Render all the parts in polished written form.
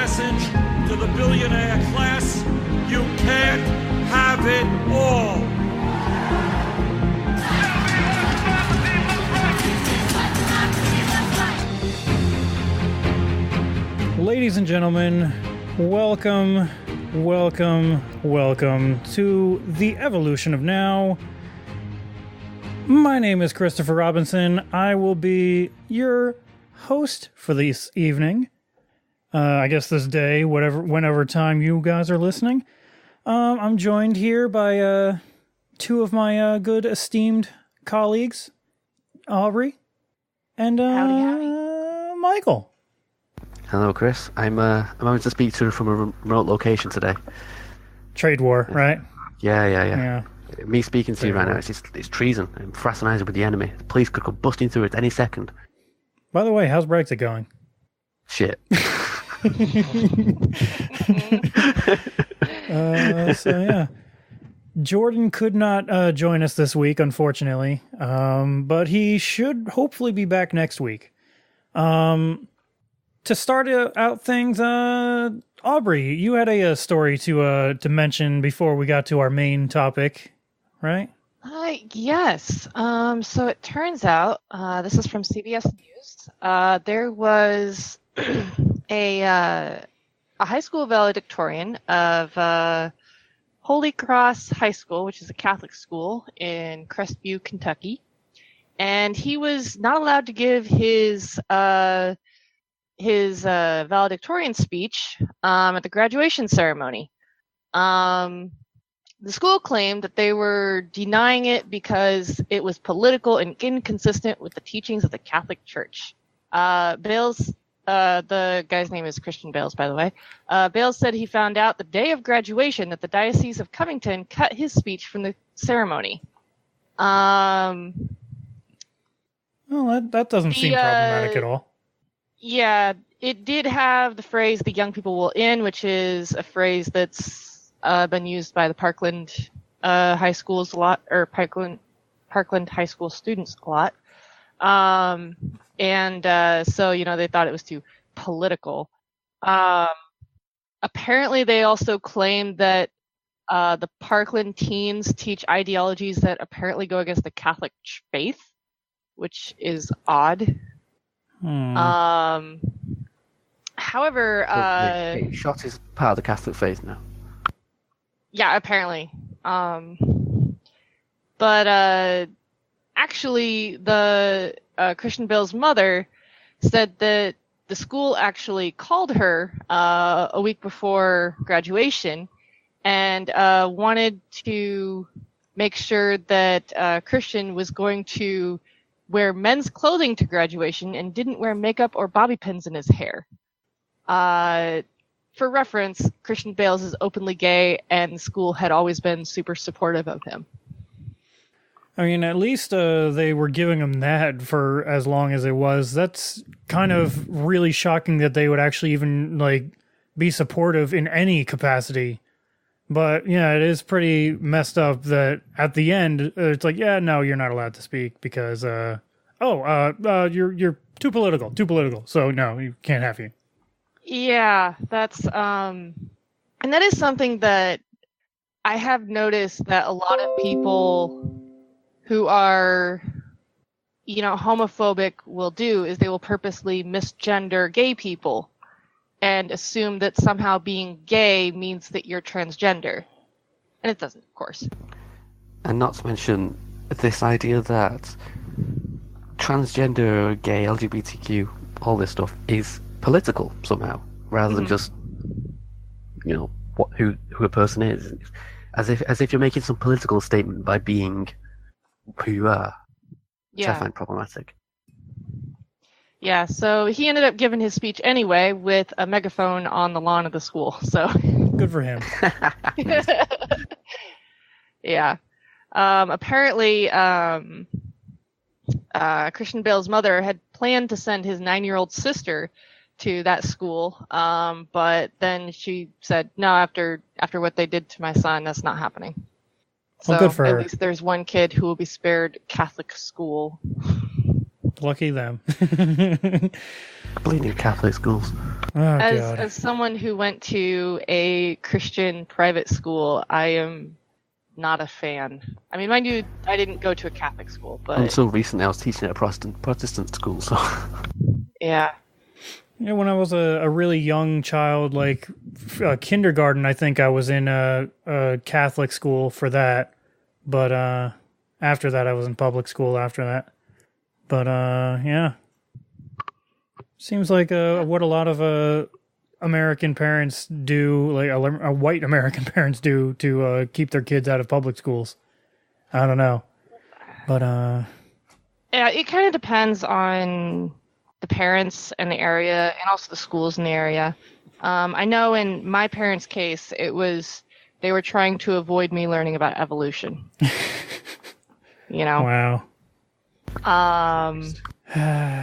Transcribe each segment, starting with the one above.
lesson to the billionaire class. You can't have it all. Ladies and gentlemen, welcome to the evolution of now. My name is Christopher Robinson. I will be your host for this evening. I guess this day, whenever time you guys are listening. I'm joined here by two of my good esteemed colleagues, Aubrey and Howdy. Michael. Hello, Chris. I'm having to speak to you from a remote location today. Trade war, right? Yeah. Me speaking to you right now, it's treason. I'm fraternizing with the enemy. The police could come busting through at any second. By the way, how's Brexit going? Shit. So yeah, Jordan could not join us this week, unfortunately, but he should hopefully be back next week. To start out things, Aubrey, you had a story to mention before we got to our main topic, right? Yes. So it turns out, this is from CBS News. There was a high school valedictorian of Holy Cross High School, which is a Catholic school in Crestview, Kentucky, and he was not allowed to give his valedictorian speech at the graduation ceremony. The school claimed that they were denying it because it was political and inconsistent with the teachings of the Catholic Church. Bales, the guy's name is Christian Bales, by the way. Bales said he found out the day of graduation that the Diocese of Covington cut his speech from the ceremony. Well, that doesn't seem problematic at all. Yeah, it did have the phrase "the young people will in," which is a phrase that's been used by the Parkland high schools a lot, or Parkland high school students a lot. So, they thought it was too political. Apparently, they also claimed that the Parkland teens teach ideologies that apparently go against the Catholic faith, which is odd. However, shot is part of the Catholic faith now. Yeah, apparently. But actually, the Christian Bale's mother said that the school actually called her a week before graduation and wanted to make sure that Christian was going to wear men's clothing to graduation and didn't wear makeup or bobby pins in his hair. For reference, Christian Bales is openly gay, and the school had always been super supportive of him. I mean, at least they were giving him that for as long as it was. That's kind of really shocking that they would actually even, be supportive in any capacity. But, yeah, it is pretty messed up that at the end, it's like, yeah, no, you're not allowed to speak because, you're too political. So, no, you can't have you. Yeah, that's, and that is something that I have noticed that a lot of people who are, homophobic will do is they will purposely misgender gay people and assume that somehow being gay means that you're transgender. And it doesn't, of course. And not to mention this idea that transgender, gay, LGBTQ, all this stuff is political somehow, rather than just, who a person is. As if you're making some political statement by being who you are, which I find problematic. Yeah, so he ended up giving his speech anyway with a megaphone on the lawn of the school. So good for him. Yeah. Apparently, Christian Bale's mother had planned to send his 9-year-old sister to that school, but then she said, no, after what they did to my son, that's not happening. So good for her. At least there's one kid who will be spared Catholic school. Lucky them. Bleeding Catholic schools. Oh, God. As someone who went to a Christian private school, I am not a fan. I mean, mind you, I didn't go to a Catholic school, but Until recently, I was teaching at a Protestant school, so yeah. Yeah, when I was a really young child, like kindergarten, I think I was in a Catholic school for that. But after that, I was in public school after that. But yeah. Seems like what a lot of American parents do, like white American parents do to keep their kids out of public schools. I don't know. But Yeah, it kind of depends on the parents and the area, and also the schools in the area. I know in my parents' case, they were trying to avoid me learning about evolution. You know? Wow.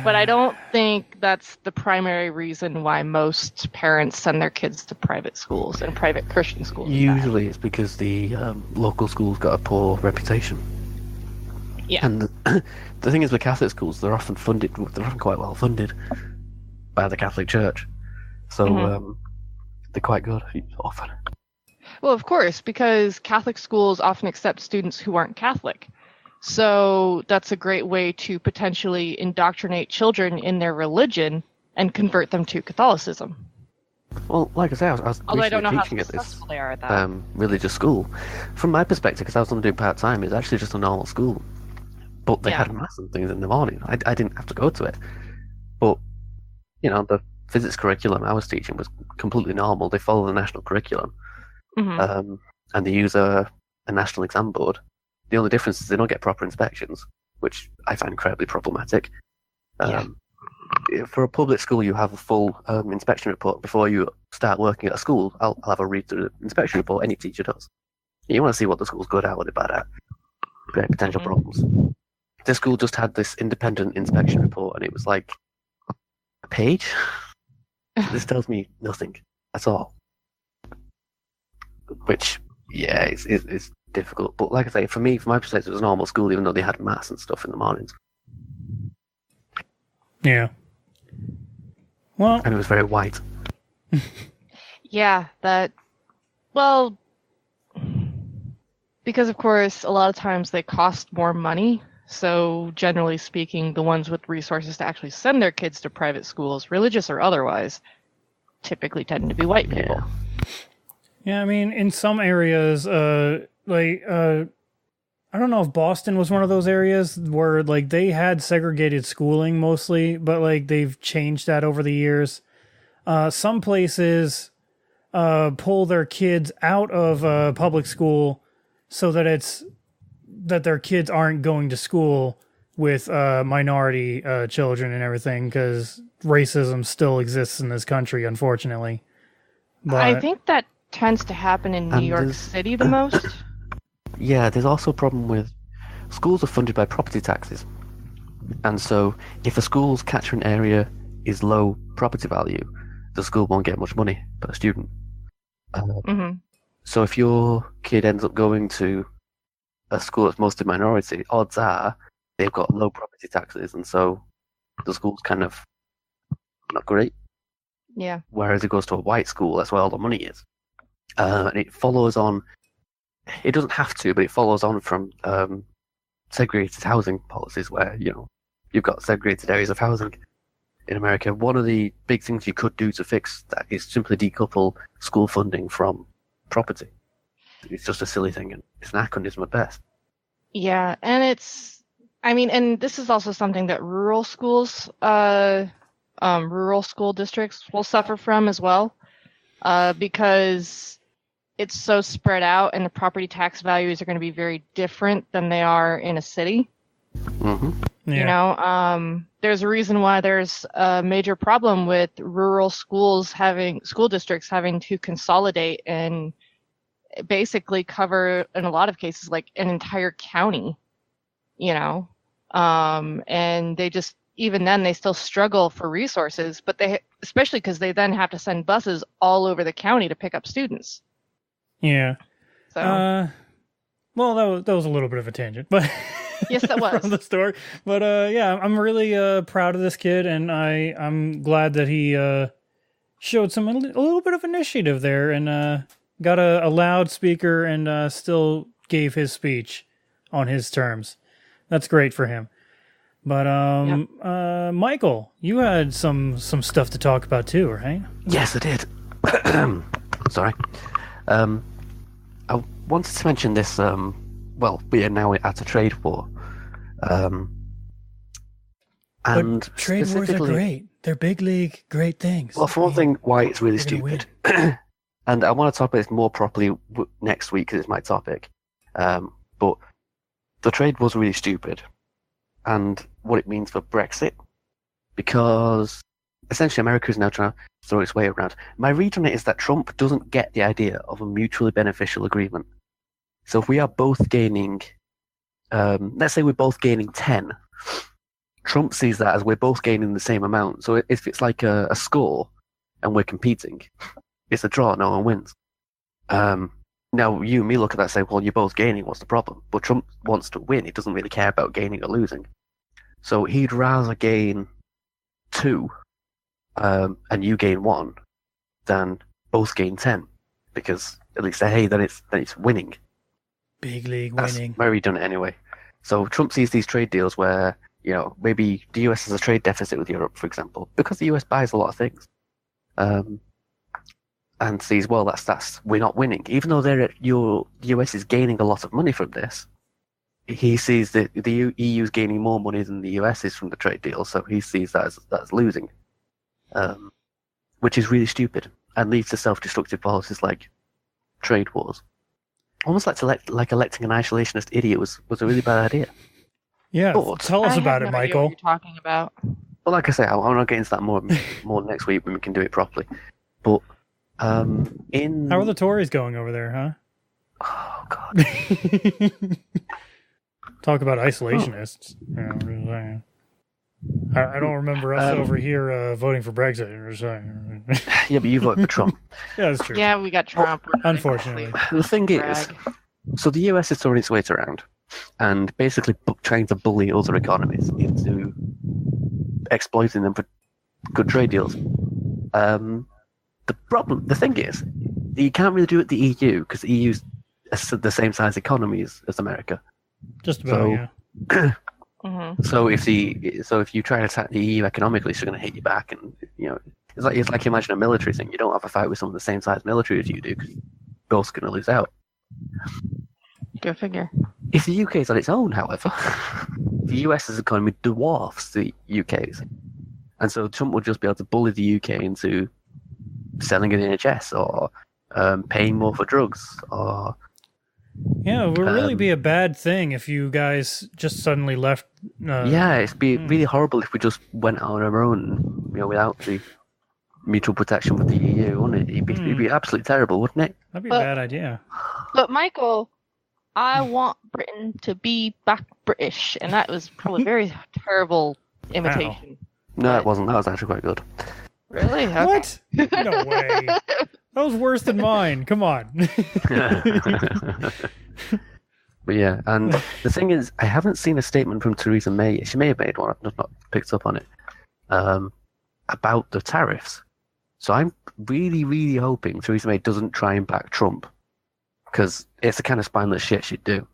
But I don't think that's the primary reason why most parents send their kids to private schools and private Christian schools. usually it's because the local school's got a poor reputation. Yeah. And the thing is with Catholic schools, they're often quite well funded by the Catholic Church. So they're quite good often. Well, of course, because Catholic schools often accept students who aren't Catholic. So that's a great way to potentially indoctrinate children in their religion and convert them to Catholicism. Well, like I say, I was Although I don't know how teaching at this successful they are at that. religious school. From my perspective, because I was only doing part-time, it's actually just a normal school. But they had maths and things in the morning. I didn't have to go to it. But, you know, the physics curriculum I was teaching was completely normal. They follow the national curriculum. Mm-hmm. And they use a national exam board. The only difference is they don't get proper inspections, which I find incredibly problematic. For a public school, you have a full inspection report before you start working at a school. I'll have a read through the inspection report. Any teacher does. You want to see what the school's good at, what they're bad at, potential problems. This school just had this independent inspection report, and it was like a page. This tells me nothing at all. Which, yeah, it's difficult. But like I say, from my perspective, it was a normal school, even though they had maths and stuff in the mornings. yeah. Well, And it was very white. Yeah, well, because of course, a lot of times they cost more money. So generally speaking, the ones with resources to actually send their kids to private schools, religious or otherwise, typically tend to be white people. yeah, I mean, in some areas, I don't know if Boston was one of those areas where, like, they had segregated schooling mostly, but, like, they've changed that over the years. Some places pull their kids out of public school so that their kids aren't going to school with minority children and everything, because racism still exists in this country, unfortunately. But I think that tends to happen in New York City the most. Yeah, there's also a problem with schools are funded by property taxes. And so if a school's catchment area is low property value, the school won't get much money per student. So if your kid ends up going to a school that's mostly minority, odds are they've got low property taxes, and so the school's kind of not great. Yeah. Whereas it goes to a white school, that's where all the money is. And it follows on, it doesn't have to, but it follows on from segregated housing policies where, you know, you've got segregated areas of housing in America. One of the big things you could do to fix that is simply decouple school funding from property. It's just a silly thing, and it's an anachronism at best. Yeah, and and this is also something that rural schools, rural school districts will suffer from as well, because it's so spread out and the property tax values are going to be very different than they are in a city. Mm-hmm. yeah. You know, there's a reason why there's a major problem with rural school districts having to consolidate and basically cover, in a lot of cases, like an entire county, you know, and they just, even then they still struggle for resources, but especially because they then have to send buses all over the county to pick up students. Yeah. So, Well, that was a little bit of a tangent, but Yes, that was. from the store. But yeah, I'm really proud of this kid, and I'm glad that he showed a little bit of initiative there, and got a loudspeaker and still gave his speech on his terms. That's great for him. But Michael, you had some stuff to talk about too, right? Yes, I did. Sorry. I wanted to mention this. Well, we are now at a trade war. And but trade wars are great. They're big league, great things. Well, for one thing, why it's really stupid. And I want to talk about this more properly next week because it's my topic. But the trade was really stupid. And what it means for Brexit. Because essentially America is now trying to throw its way around. My read on it is that Trump doesn't get the idea of a mutually beneficial agreement. So if we are both gaining, let's say we're both gaining 10, Trump sees that as we're both gaining the same amount. So if it's like a score and we're competing, it's a draw, no one wins. Now you and me look at that and say, well, you're both gaining, what's the problem? But Trump wants to win, he doesn't really care about gaining or losing. So he'd rather gain 2 and you gain 1 than both gain 10. Because at least say, hey, then it's winning. Big league That's winning. where he done it anyway. So Trump sees these trade deals where, you know, maybe the US has a trade deficit with Europe, for example, because the US buys a lot of things. And sees, well, that's we're not winning. Even though the US is gaining a lot of money from this, he sees that the EU is gaining more money than the US is from the trade deal, so he sees that as losing. Which is really stupid and leads to self-destructive policies like trade wars. Almost like electing an isolationist idiot was a really bad idea. Yeah, But tell us about it, I have no idea Michael. what you're talking about. Well, like I say, I'm not getting into that more next week when we can do it properly. But How are the Tories going over there, huh? Oh God. Talk about isolationists. Yeah, I don't remember us over here voting for Brexit. Yeah, but you voted for Trump. Yeah, that's true. Yeah, we got Trump. Unfortunately. The thing is, so the US is throwing its weight around and basically trying to bully other economies into exploiting them for good trade deals. The thing is, you can't really do it the EU because the EU's the same size economy as America. Just about, yeah. So if you try to attack the EU economically, it's going to hit you back, and you know it's like imagine a military thing. You don't have a fight with someone the same size military as you do because you're both going to lose out. Go figure. If the UK is on its own, however, the US's economy dwarfs the UK's, and so Trump would just be able to bully the UK into selling an NHS or paying more for drugs or. Yeah, it would really be a bad thing if you guys just suddenly left. Yeah, it'd be really horrible if we just went on our own, you know, without the mutual protection with the EU, wouldn't it? It'd be absolutely terrible, wouldn't it? That'd be a bad idea. But Michael, I want Britain to be back British, and that was probably a very terrible imitation. No, it wasn't. That was actually quite good. Really? Okay. What? No way. That was worse than mine. Come on. But yeah, and the thing is, I haven't seen a statement from Theresa May. She may have made one. I've just not picked up on it. About the tariffs. So I'm really, really hoping Theresa May doesn't try and back Trump, because it's the kind of spineless shit she'd do.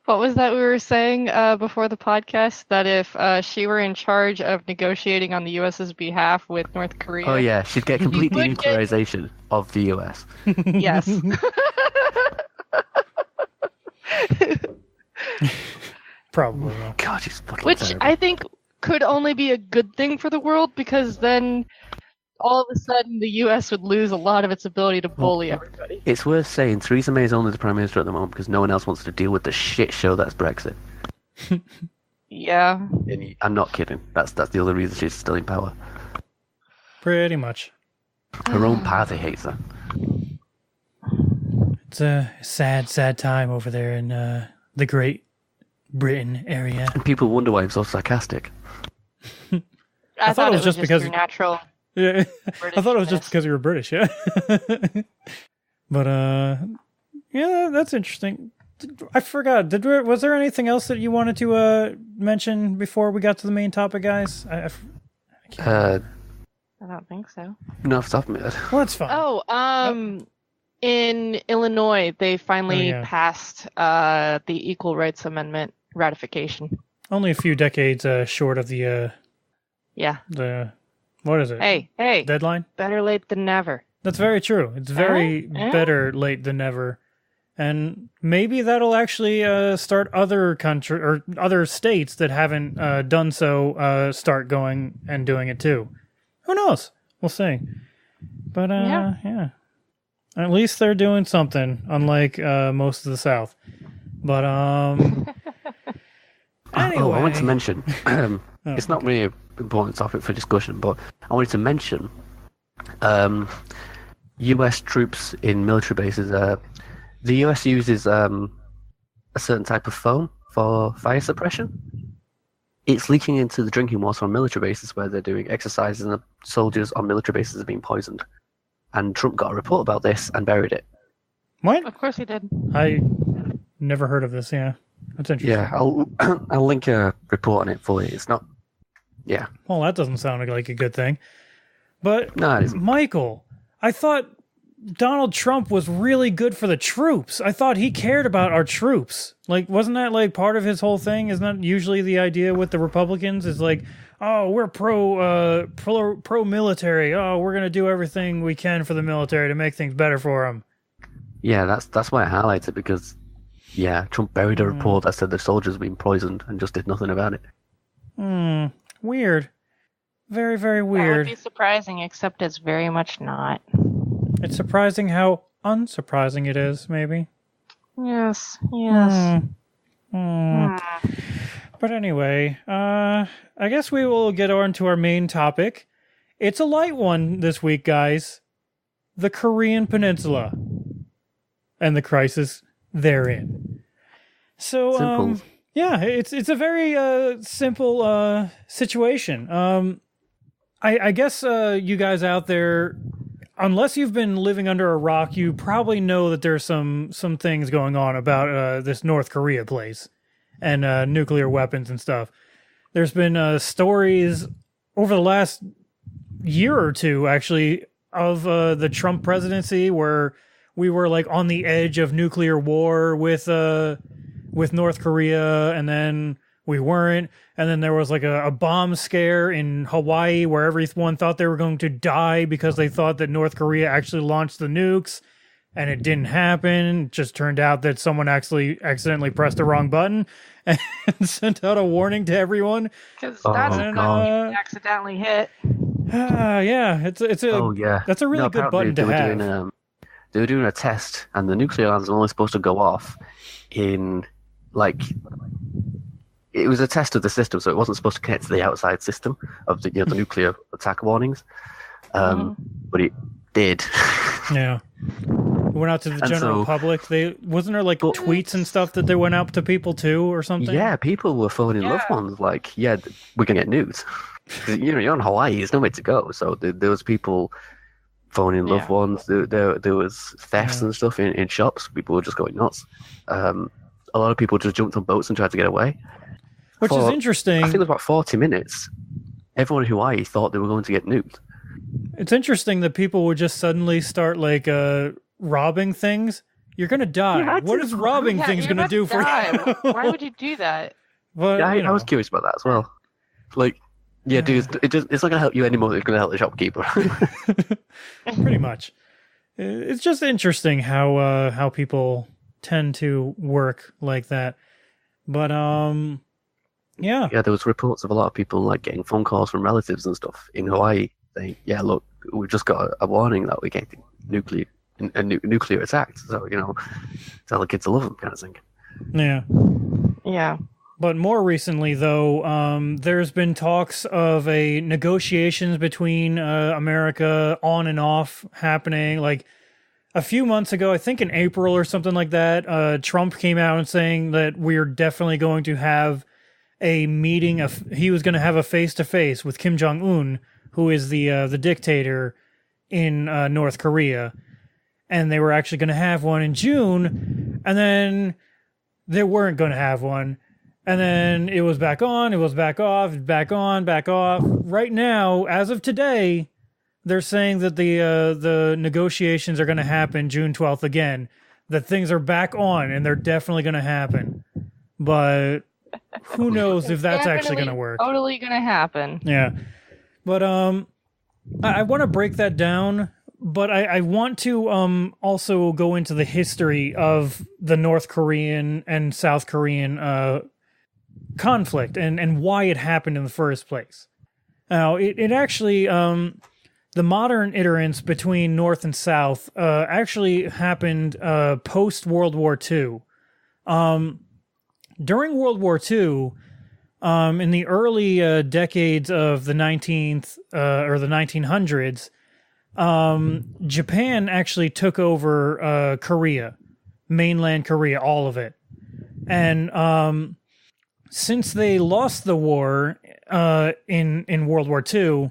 What was that we were saying before the podcast? That if she were in charge of negotiating on the U.S.'s behalf with North Korea... Oh yeah, she'd get complete denuclearization of the U.S. Yes. Probably. Yeah. God, she's fucking Which terrible. I think could only be a good thing for the world, because then all of a sudden the U.S. would lose a lot of its ability to bully everybody. It's worth saying Theresa May is only the Prime Minister at the moment because no one else wants to deal with the shit show that's Brexit. Yeah. And I'm not kidding. That's the other reason she's still in power. Pretty much. Her own party hates her. It's a sad, sad time over there in the Great Britain area. And people wonder why I'm so sarcastic. I thought it was just because your natural... Yeah, I thought it was just Britishness. because you were British, yeah. But yeah, that's interesting. I forgot. Was there anything else that you wanted to mention before we got to the main topic, guys? I don't think so. No, off the top of my head. Well, that's fine. Oh, in Illinois, they finally passed the Equal Rights Amendment ratification. Only a few decades short of the what is it? Hey. Deadline? Better late than never. That's very true. It's very better late than never. And maybe that'll actually start other country or other states that haven't done so start going and doing it too. Who knows? We'll see. But yeah. At least they're doing something, unlike most of the South. But anyway. I wanted to mention, it's not really an important topic for discussion, but I wanted to mention US troops in military bases. The US uses a certain type of foam for fire suppression. It's leaking into the drinking water on military bases where they're doing exercises, and the soldiers on military bases are being poisoned. And Trump got a report about this and buried it. What? Of course he did. I never heard of this. Yeah, that's interesting. Yeah, I'll link a report on it for you. It's not. Yeah. Well, that doesn't sound like a good thing. But no, it isn't. Michael, I thought Donald Trump was really good for the troops. I thought he cared about our troops. Like, wasn't that like part of his whole thing? Isn't that usually the idea with the Republicans? Is like, oh, we're pro military. Oh, we're gonna do everything we can for the military to make things better for them. Yeah, that's why I highlight it, because Trump buried a report that said the soldiers were being poisoned and just did nothing about it. Weird. Very, very weird. That would be surprising, except it's very much not. It's surprising how unsurprising it is, maybe. Yes. But anyway, I guess we will get on to our main topic. It's a light one this week, guys. The Korean Peninsula and the crisis therein. So, simple. It's a very simple situation. I guess you guys out there, unless you've been living under a rock, you probably know that there's some things going on about this North Korea place and nuclear weapons and stuff. There's been stories over the last year or two, actually, of the Trump presidency where we were like on the edge of nuclear war with North Korea, and then we weren't. And then there was like a bomb scare in Hawaii where everyone thought they were going to die because they thought that North Korea actually launched the nukes, and it didn't happen. It just turned out that someone actually accidentally pressed the wrong button and sent out a warning to everyone. Because that's a button you accidentally hit. That's a really good button to have. They were doing a test, and the nuclear alarms were only supposed to go off in it was a test of the system, so it wasn't supposed to connect to the outside system of the the nuclear attack warnings. But it did. Yeah. It went out to the general public. Wasn't there tweets and stuff that they went out to people too, or something? Yeah, people were phoning loved ones we're gonna get nuked. You're in Hawaii, there's nowhere to go. So there was people phoning loved ones. There was thefts and stuff in shops. People were just going nuts. A lot of people just jumped on boats and tried to get away. Which is interesting. I think it was about 40 minutes. Everyone in Hawaii thought they were going to get nuked. It's interesting that people would just suddenly start robbing things. You're going to die. What is robbing things going to do for you? Why would you do that? But, I was curious about that as well. Dude, it's not going to help you anymore. It's going to help the shopkeeper. Pretty much. It's just interesting how people tend to work like that. But there was reports of a lot of people getting phone calls from relatives and stuff in Hawaii saying, look, we've just got a warning that we're getting nuclear attacks, so tell the kids to love them, kind of thing. Yeah. But more recently, though, there's been talks of negotiations between America on and off happening. A few months ago, I think in April or something like that, Trump came out and saying that we're definitely going to have a meeting. He was going to have a face-to-face with Kim Jong-un, who is the dictator in North Korea. And they were actually going to have one in June. And then they weren't going to have one. And then it was back on, it was back off, back on, back off. Right now, as of today, they're saying that the negotiations are going to happen June 12th again. That things are back on, and they're definitely going to happen. But who knows if that's actually going to work. Totally going to happen. Yeah. But I want to break that down, but I want to also go into the history of the North Korean and South Korean conflict and why it happened in the first place. Now, it actually, the modern iterance between North and South actually happened post-World War II. During World War II, in the early decades of the 19th or the 1900s, Japan actually took over Korea, mainland Korea, all of it. And since they lost the war in World War II,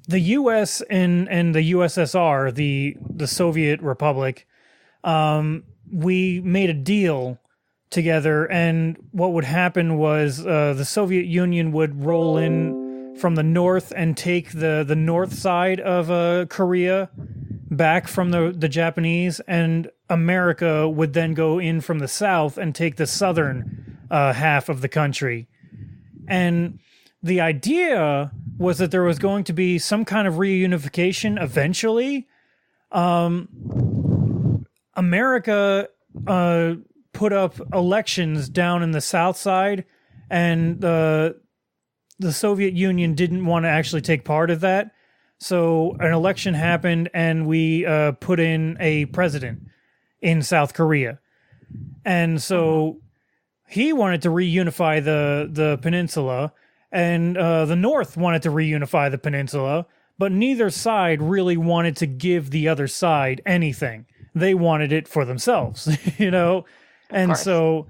the U.S. and the USSR, the Soviet Republic, we made a deal together, and what would happen was the Soviet Union would roll in from the north and take the north side of Korea back from the Japanese, and America would then go in from the south and take the southern half of the country. And the idea was that there was going to be some kind of reunification eventually. America put up elections down in the south side, and the Soviet Union didn't want to actually take part of that. So an election happened, and we put in a president in South Korea. And so he wanted to reunify the peninsula, and the North wanted to reunify the peninsula, but neither side really wanted to give the other side anything. They wanted it for themselves, you know? And so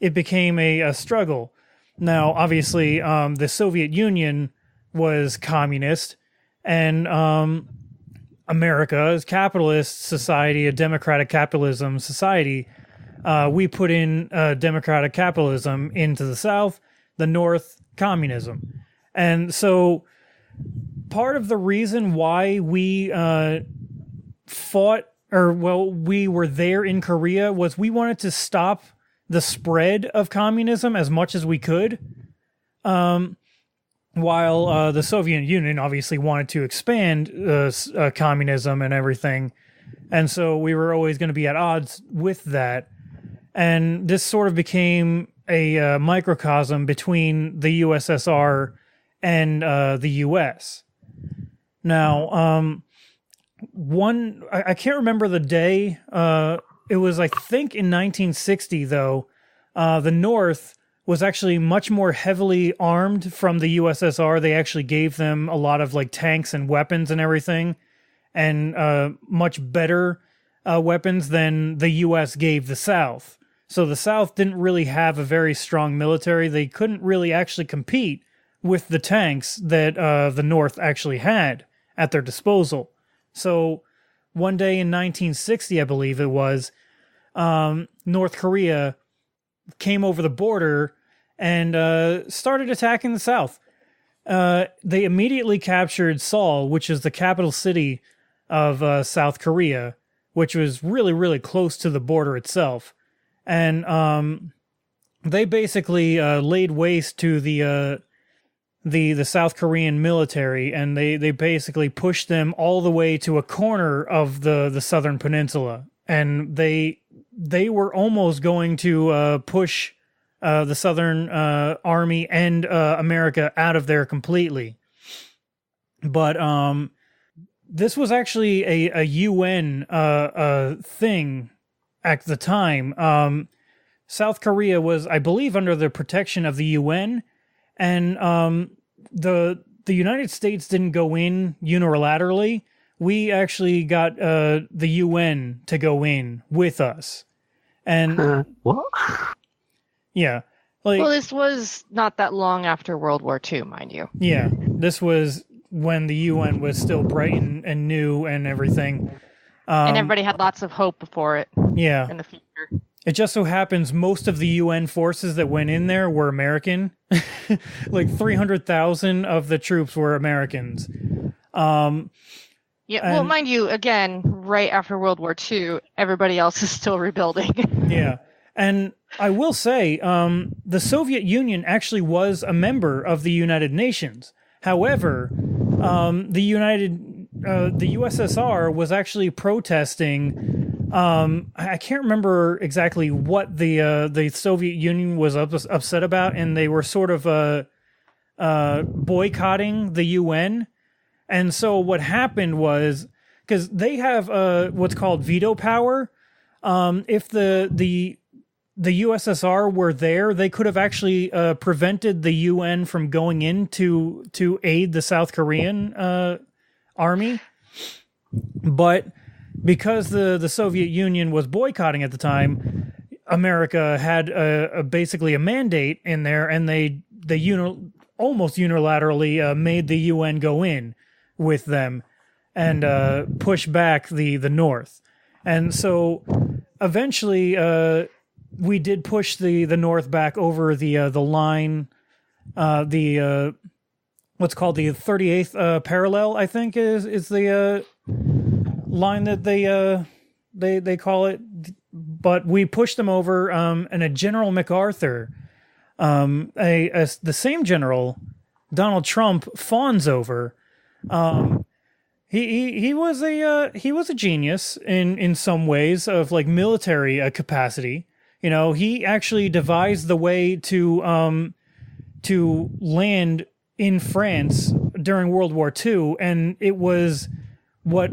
it became a struggle. Now, obviously, the Soviet Union was communist, and America is capitalist society, a democratic capitalism society. We put in democratic capitalism into the South, the North, communism. And so part of the reason why we we were there in Korea was we wanted to stop the spread of communism as much as we could, while the Soviet Union obviously wanted to expand communism and everything. And so we were always going to be at odds with that. And this sort of became a microcosm between the USSR and the US. Now, I can't remember the day. It was, I think, in 1960, though. The North was actually much more heavily armed from the USSR. They actually gave them a lot of like tanks and weapons and everything, and much better weapons than the US gave the South. So the South didn't really have a very strong military. They couldn't really actually compete with the tanks that the North actually had at their disposal. So one day in 1960, I believe it was, North Korea came over the border and started attacking the South. They immediately captured Seoul, which is the capital city of South Korea, which was really, really close to the border itself. And they basically laid waste to the South Korean military, and they basically pushed them all the way to a corner of the southern peninsula. And they were almost going to push the Southern Army and America out of there completely. But this was actually a UN thing at the time. South Korea was, I believe, under the protection of the UN, and the United States didn't go in unilaterally. We actually got the UN to go in with us. And what? Yeah. Like, Well, this was not that long after World War II, mind you. yeah, this was when the UN was still bright and new and everything. And everybody had lots of hope before it Yeah. in the future. It just so happens most of the UN forces that went in there were American. Like 300,000 of the troops were Americans. Yeah, well, mind you, again, right after World War II, everybody else is still rebuilding. Yeah. And I will say, the Soviet Union actually was a member of the United Nations. However, the USSR was actually protesting. I can't remember exactly what the Soviet Union was upset about, and they were sort of boycotting the UN. And so what happened was, because they have what's called veto power, if the USSR were there, they could have actually prevented the UN from going in to aid the South Korean army. But because the Soviet Union was boycotting at the time, America had basically a mandate in there, and they almost unilaterally made the UN go in with them and push back the North. And so eventually we did push the North back over the line, what's called the 38th parallel, I think is the line that they call it. But we pushed them over, and a General MacArthur, the same general Donald Trump fawns over. He was a genius in some ways of like military capacity. You know, he actually devised the way to land in France during World War II, and it was what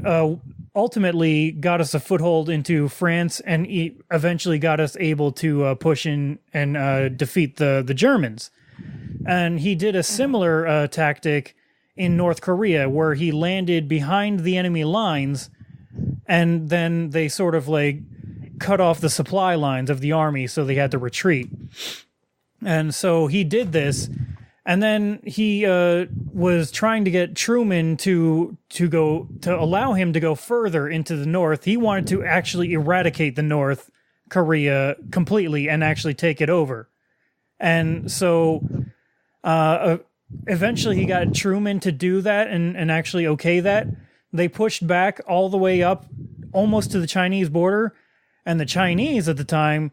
ultimately got us a foothold into France, and eventually got us able to push in and defeat the Germans. And he did a similar tactic in North Korea, where he landed behind the enemy lines, and then they sort of like cut off the supply lines of the army, so they had to retreat. And so he did this, and then he was trying to get Truman to allow him to go further into the North. He wanted to actually eradicate the North Korea completely and actually take it over. And so eventually he got Truman to do that and actually okay that. They pushed back all the way up almost to the Chinese border, and the Chinese at the time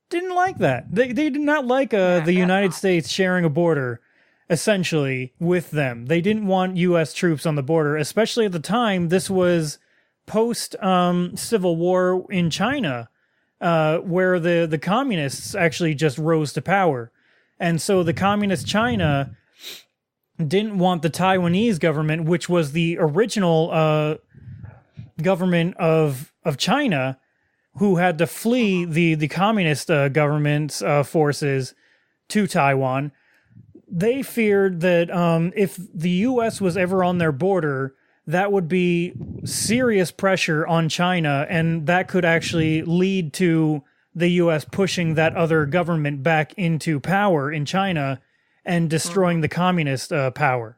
didn't like that. They did not like the United States sharing a border, essentially, with them. They didn't want U.S. troops on the border, especially at the time. This was post-Civil War in China, where the communists actually just rose to power. And so the communist China didn't want the Taiwanese government, which was the original government of China, who had to flee the communist government's forces to Taiwan. They feared that if the U.S. was ever on their border, that would be serious pressure on China, and that could actually lead to the U.S. pushing that other government back into power in China and destroying the communist power.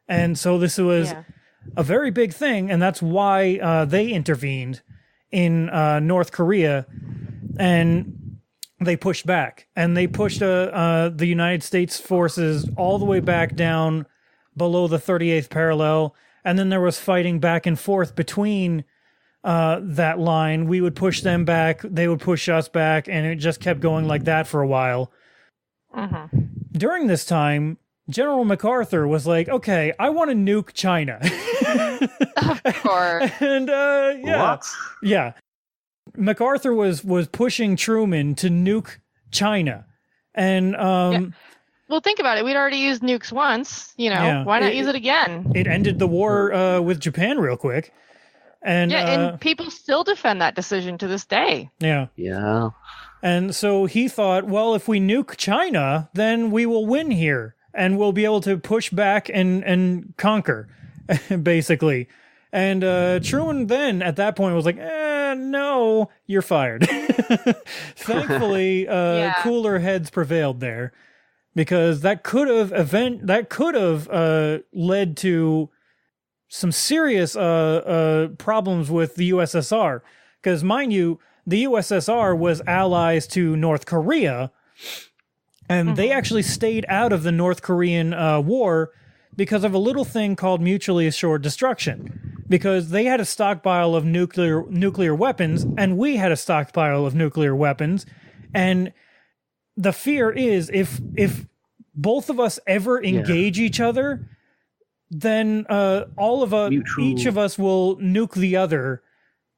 And so this was a very big thing, and that's why they intervened in North Korea, and they pushed back. And they pushed the United States forces all the way back down below the 38th parallel, and then there was fighting back and forth between that line. We would push them back, they would push us back, and it just kept going like that for a while. During this time, General MacArthur was like, okay, I want to nuke China. Of course. And What? Yeah. MacArthur was pushing Truman to nuke China. And well, think about it. We'd already used nukes once, why not use it again? It ended the war with Japan real quick. And and people still defend that decision to this day. Yeah. Yeah. And so he thought, well, if we nuke China, then we will win here, and we'll be able to push back and conquer, basically. And Truman then, at that point, was like, no, you're fired. Thankfully, cooler heads prevailed there, because that could have led to some serious problems with the USSR. Because, mind you, the USSR was allies to North Korea, and they actually stayed out of the North Korean war because of a little thing called mutually assured destruction. Because they had a stockpile of nuclear weapons, and we had a stockpile of nuclear weapons, and the fear is if both of us ever engage each other, then each of us will nuke the other,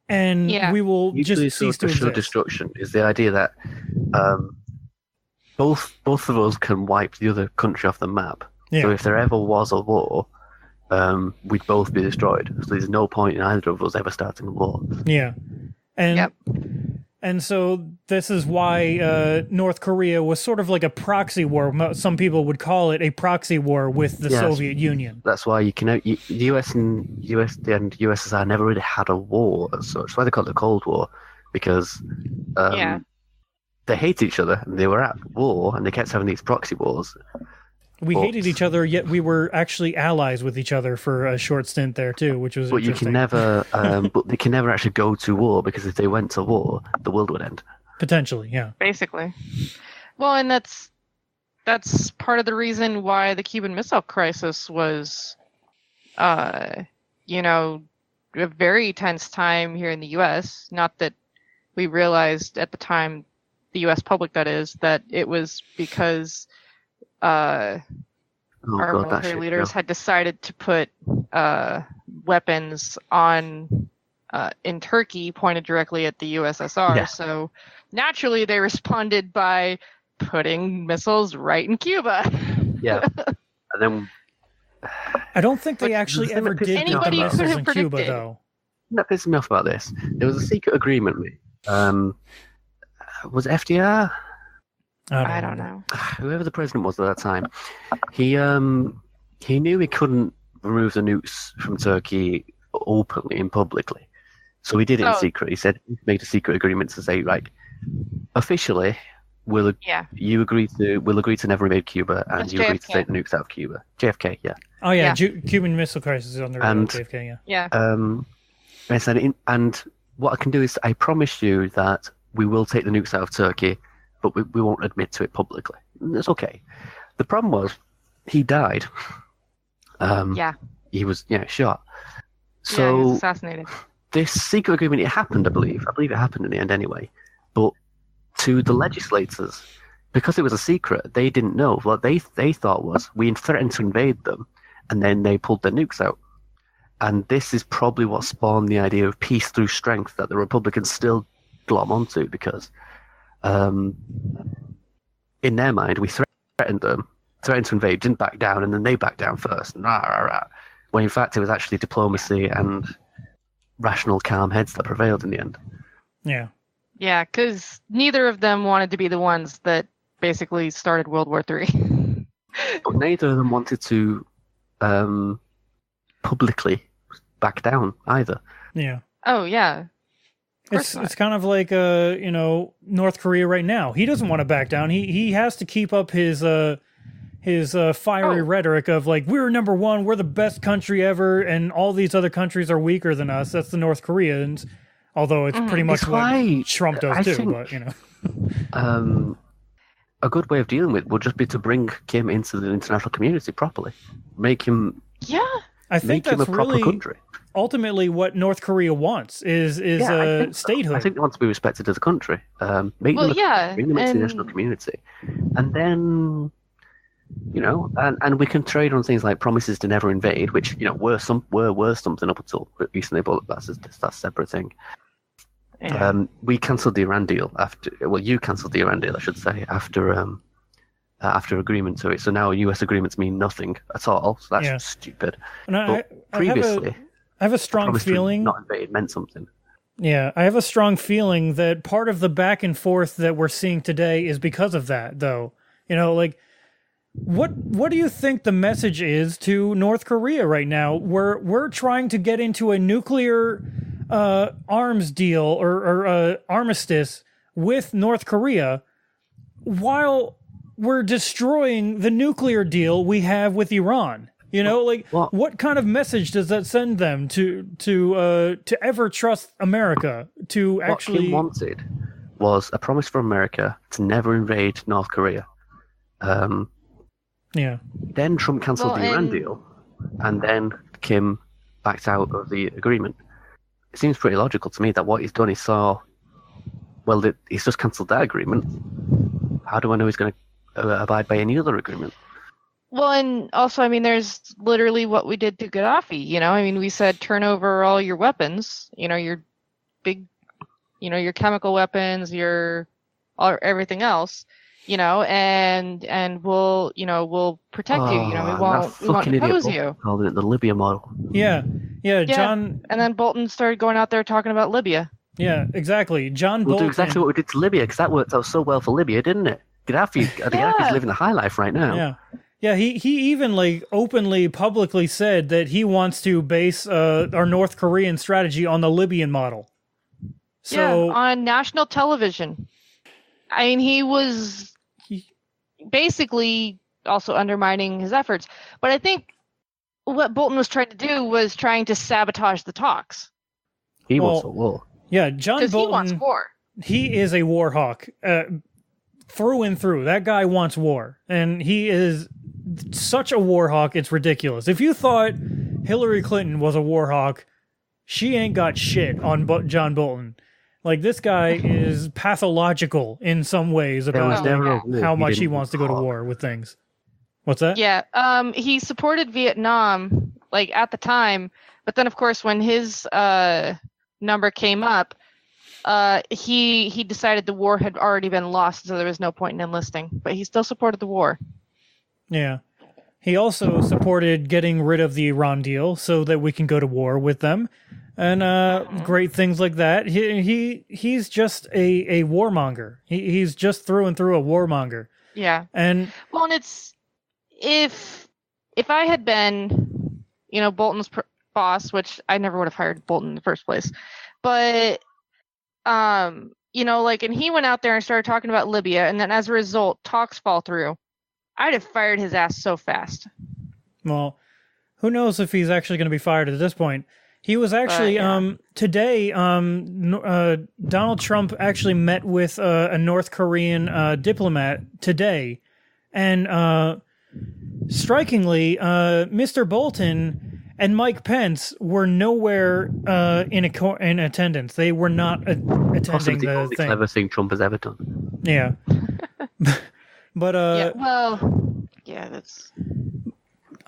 and we will mutually just cease to exist. Destruction is the idea that both of us can wipe the other country off the map. Yeah. So if there ever was a war, we'd both be destroyed. So there's no point in either of us ever starting a war. Yeah. And so this is why North Korea was sort of like a proxy war. Some people would call it a proxy war with the Soviet Union. That's why the US and USSR never really had a war as such. That's why they call it the Cold War, because they hate each other and they were at war and they kept having these proxy wars. We hated each other, yet we were actually allies with each other for a short stint there too, which was interesting. You can never, but they can never actually go to war, because if they went to war, the world would end. Potentially, yeah. Basically. Well, and that's part of the reason why the Cuban Missile Crisis was, a very tense time here in the U.S. Not that we realized at the time, the U.S. public that is, that it was because our military leaders had decided to put weapons on in Turkey pointed directly at the USSR. Yeah. So naturally they responded by putting missiles right in Cuba. Yeah. And then I don't think they actually ever did put the missiles in Cuba, though. That pisses me off about this. There was a secret agreement with was it FDR? I don't know. Whoever the president was at that time, he knew he couldn't remove the nukes from Turkey openly and publicly, so he did it in secret. He said he made a secret agreement to say, right, officially, we'll agree to never invade Cuba, and That's you agree to JFK. take the nukes out of Cuba. JFK, yeah. Oh yeah, Cuban Missile Crisis is under JFK, Yeah. I said, and what I can do is I promise you that we will take the nukes out of Turkey, but we won't admit to it publicly. That's okay. The problem was, he died. He was shot. So he was assassinated. This secret agreement, it happened, I believe it happened in the end anyway. But to the legislators, because it was a secret, they didn't know. What they thought was, we threatened to invade them, and then they pulled their nukes out. And this is probably what spawned the idea of peace through strength that the Republicans still glom onto, because in their mind, we threatened to invade, didn't back down, and then they backed down first. When in fact, it was actually diplomacy and rational, calm heads that prevailed in the end. Yeah. Yeah, because neither of them wanted to be the ones that basically started World War III. But neither of them wanted to publicly back down either. Yeah. Oh, yeah. It's kind of like North Korea right now. He doesn't want to back down. He has to keep up his fiery rhetoric of like, we're number one, we're the best country ever, and all these other countries are weaker than us. That's the North Koreans, although it's pretty much what Trump does too. But a good way of dealing with it would just be to bring Kim into the international community properly, make him I think that's him a proper really country. Ultimately what North Korea wants is statehood. I think they want to be respected as a country. Bring them into the international community, and then and we can trade on things like promises to never invade, which were something up until recently, but that's a separate thing. Yeah. We cancelled the Iran deal you cancelled the Iran deal, I should say, after agreement to it. So now U.S. agreements mean nothing at all. So that's stupid. And previously, I have a strong feeling not invade meant something. Yeah, I have a strong feeling that part of the back and forth that we're seeing today is because of that, though. What do you think the message is to North Korea right now? We're trying to get into a nuclear arms deal or armistice with North Korea while we're destroying the nuclear deal we have with Iran. You know, like Well- what kind of message does that send them to ever trust America? To What actually, Kim wanted was a promise from America to never invade North Korea. yeah, Then Trump cancelled Well, the Iran and- deal, and then Kim backed out of the agreement. It seems pretty logical to me that what he's done is he's just cancelled that agreement. How do I know he's going to abide by any other agreement? Well, and also, I mean, there's literally what we did to Gaddafi. You know, I mean, we said turn over all your weapons. You know, your big, you know, your chemical weapons, everything else. You know, and we'll protect you. You know, we Oh, won't that fucking idiot impose Bolton you. called it the Libya model. yeah. Yeah. John, And then Bolton started going out there talking about Libya. yeah, exactly. John We'll Bolton. do exactly what we did to Libya, because that worked out so well for Libya, didn't it? Gaddafi's living the high life right now. Yeah. Yeah, he even like openly, publicly said that he wants to base our North Korean strategy on the Libyan model. So Yeah, on national television. I mean, he was basically also undermining his efforts. But I think what Bolton was trying to do was trying to sabotage the talks. He Well, wants a war. yeah, John Because he Bolton, wants war. he is a war hawk through and through. That guy wants war, and he is such a war hawk. It's ridiculous. If you thought Hillary Clinton was a war hawk, she ain't got shit on John Bolton. Like, this guy is pathological in some ways There was about never yeah. a war. how much he didn't wants to go to talk. war with things. What's that? Yeah, he supported Vietnam, like, at the time. But then, of course, when his number came up, he decided the war had already been lost, so there was no point in enlisting. But he still supported the war. Yeah. He also supported getting rid of the Iran deal so that we can go to war with them. And great things like that. He's just a warmonger. He's just through and through a warmonger. Yeah. And Well, and it's if I had been, you know, Bolton's boss, which I never would have hired Bolton in the first place, but you know, like, and he went out there and started talking about Libya, and then as a result, talks fall through. I'd have fired his ass so fast. well, who knows if he's actually going to be fired at this point. He was actually yeah. today. Donald Trump actually met with a North Korean diplomat today, and strikingly, Mr. Bolton and Mike Pence were nowhere in attendance. They were not attending Possibly the the only thing. clever thing Trump has ever done. Yeah, but Yeah. Well, yeah, that's.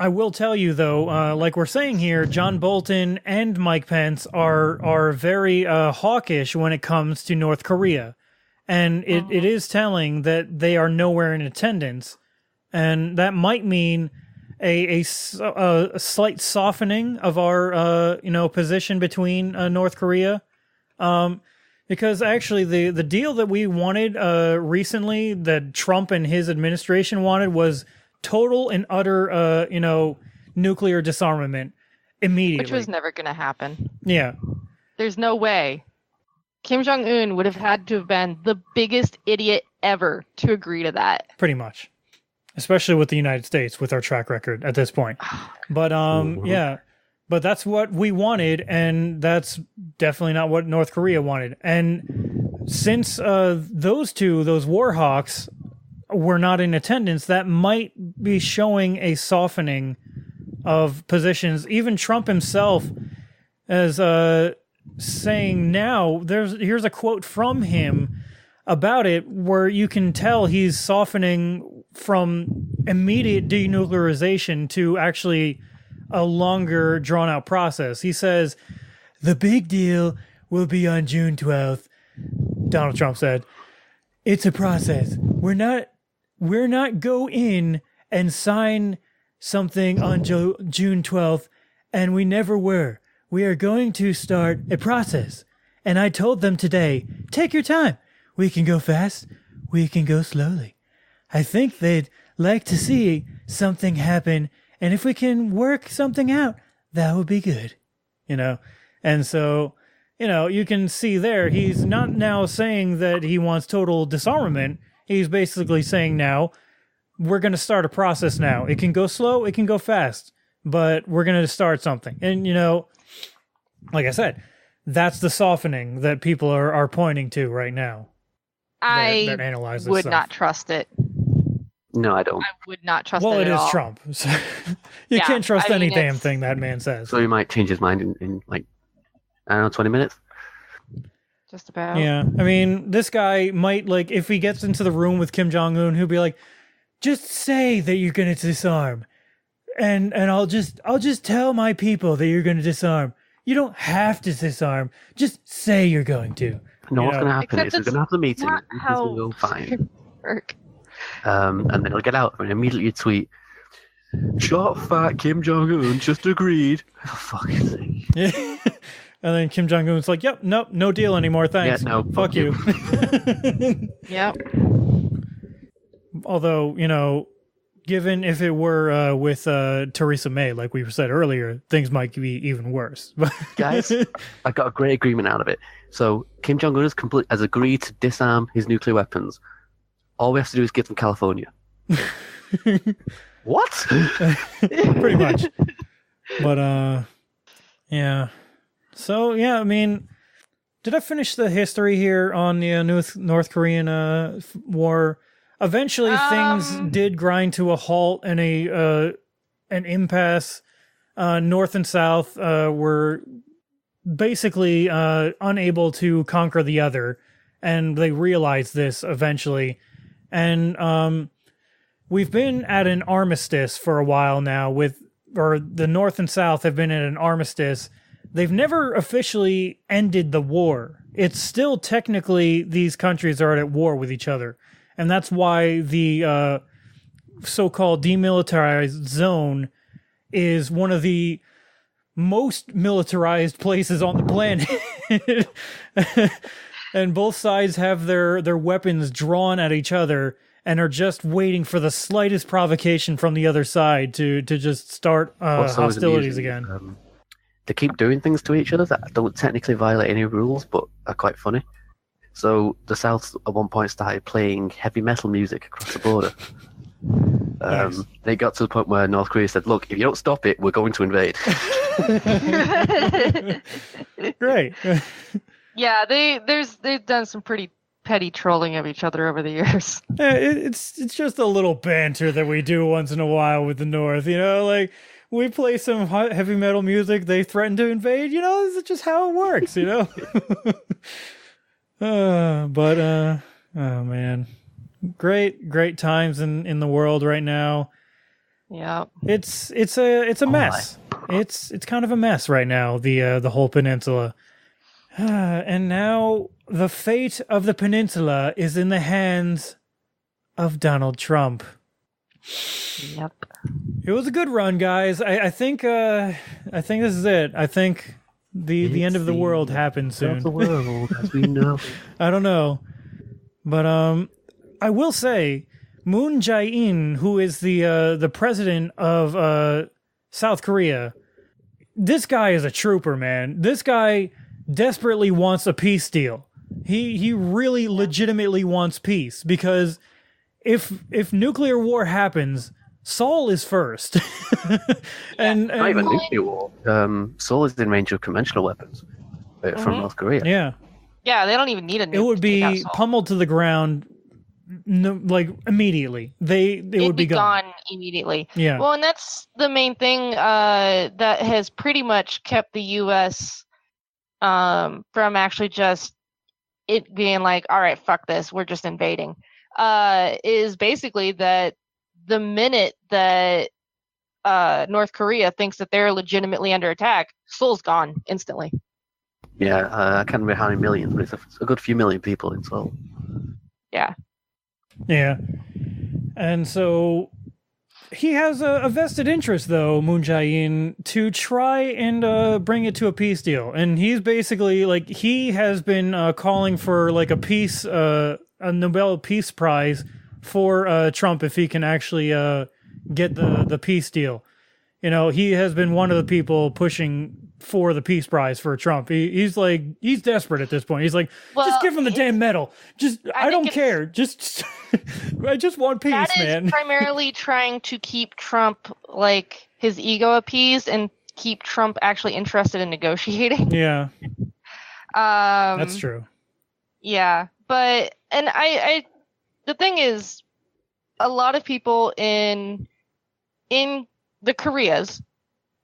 I will tell you though, like we're saying here, John Bolton and Mike Pence are very hawkish when it comes to North Korea, and it is telling that they are nowhere in attendance, and that might mean a slight softening of our position between North Korea, because actually the deal that we wanted recently, that Trump and his administration wanted, was total and utter, nuclear disarmament immediately. Which was never going to happen. Yeah. There's no way. Kim Jong-un would have had to have been the biggest idiot ever to agree to that. Pretty much. Especially with the United States, with our track record at this point. But, yeah. But that's what we wanted, and that's definitely not what North Korea wanted. And since those war hawks were not in attendance, that might be showing a softening of positions. Even Trump himself is saying now, here's a quote from him about it, where you can tell he's softening from immediate denuclearization to actually a longer drawn out process. He says, "The big deal will be on June 12th. Donald Trump said, "It's a process. We're not go in and sign something on June 12th, and we never were. We are going to start a process. And I told them today, take your time. We can go fast. We can go slowly. I think they'd like to see something happen, and if we can work something out, that would be good." And so, you can see there, he's not now saying that he wants total disarmament. He's basically saying now, we're going to start a process now. It can go slow, it can go fast. but we're going to start something. And, like I said, that's the softening that people are pointing to right now. That analyze this would stuff. not trust it. No, I don't. I would not trust Well, it it at is all. Trump. So you can't trust any damn thing that man says. So he might change his mind in like, I don't know, 20 minutes? Just about. Yeah. I mean, this guy might, like, if he gets into the room with Kim Jong-un, he'll be like, just say that you're going to disarm. And I'll just tell my people that you're going to disarm. You don't have to disarm. Just say you're going to. No, what's going to happen Except is we're going to have the meeting. not It's how- going to go fine. Work. And then he'll get out and immediately tweet, "Short fat Kim Jong-un just agreed." For fuck's sake. Yeah. And then Kim Jong-un's like, yep, nope, no deal anymore, thanks. Yeah, no, fuck you. Yep. Although, given if it were with Theresa May, like we said earlier, things might be even worse. Guys, I got a great agreement out of it. So Kim Jong-un has agreed to disarm his nuclear weapons. All we have to do is give them California. What? Pretty much. But, yeah. So, yeah, I mean, did I finish the history here on the North Korean war? Eventually, things did grind to a halt and an impasse. North and South were basically unable to conquer the other, and they realized this eventually. And we've been at an armistice for a while now or the North and South have been at an armistice. They've never officially ended the war. It's still technically these countries are at war with each other. And that's why the so-called demilitarized zone is one of the most militarized places on the planet. And both sides have their weapons drawn at each other and are just waiting for the slightest provocation from the other side to just start hostilities again. They keep doing things to each other that don't technically violate any rules, but are quite funny. So the South at one point started playing heavy metal music across the border. Nice. They got to the point where North Korea said, "Look, if you don't stop it, we're going to invade." Great. Yeah, they've done some pretty petty trolling of each other over the years. Yeah, it's just a little banter that we do once in a while with the North, like we play some heavy metal music, they threaten to invade, this is just how it works, oh man, great times in the world right now. Yeah, it's a mess. It's kind of a mess right now, the whole peninsula. And now the fate of the peninsula is in the hands of Donald Trump. Yep. It was a good run, guys. I think this is it. I think the end of the world happens soon. The world as we know. I don't know, but I will say, Moon Jae-in, who is the president of South Korea, this guy is a trooper, man. This guy desperately wants a peace deal. He really legitimately wants peace, because if nuclear war happens, Seoul is first. and Not even nuclear war. Seoul is in range of conventional weapons from North Korea. yeah, they don't even need a nuke. it would to take out be Seoul. pummeled to the ground, immediately. It would be gone immediately. Yeah. Well, and that's the main thing that has pretty much kept the U.S. From actually just it being like, all right, fuck this, we're just invading. Is basically that the minute that North Korea thinks that they're legitimately under attack, Seoul's gone instantly. Yeah, I can't remember how many millions, but it's a good few million people in Seoul. Yeah. Yeah. And so he has a vested interest, though, Moon Jae-in, to try and bring it to a peace deal. And he's basically, he has been calling for, a peace, a Nobel Peace Prize for Trump if he can actually get the peace deal. He has been one of the people pushing for the peace prize for Trump. He's desperate at this point. He's like, just give him the damn medal. I don't care. I just want peace, That is man. primarily trying to keep Trump, his ego appeased and keep Trump actually interested in negotiating. Yeah. That's true. Yeah, but and I the thing is, a lot of people in the Koreas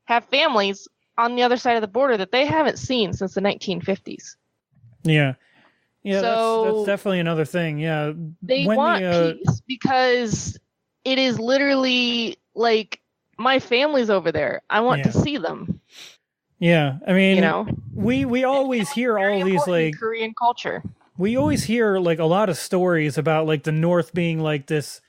have families on the other side of the border that they haven't seen since the 1950s. Yeah. Yeah, So that's definitely another thing. Yeah. They want peace because it is literally like, my family's over there. I want to see them. Yeah. I mean, you know, we always hear all these like Korean culture. We always hear like a lot of stories about like the North being like this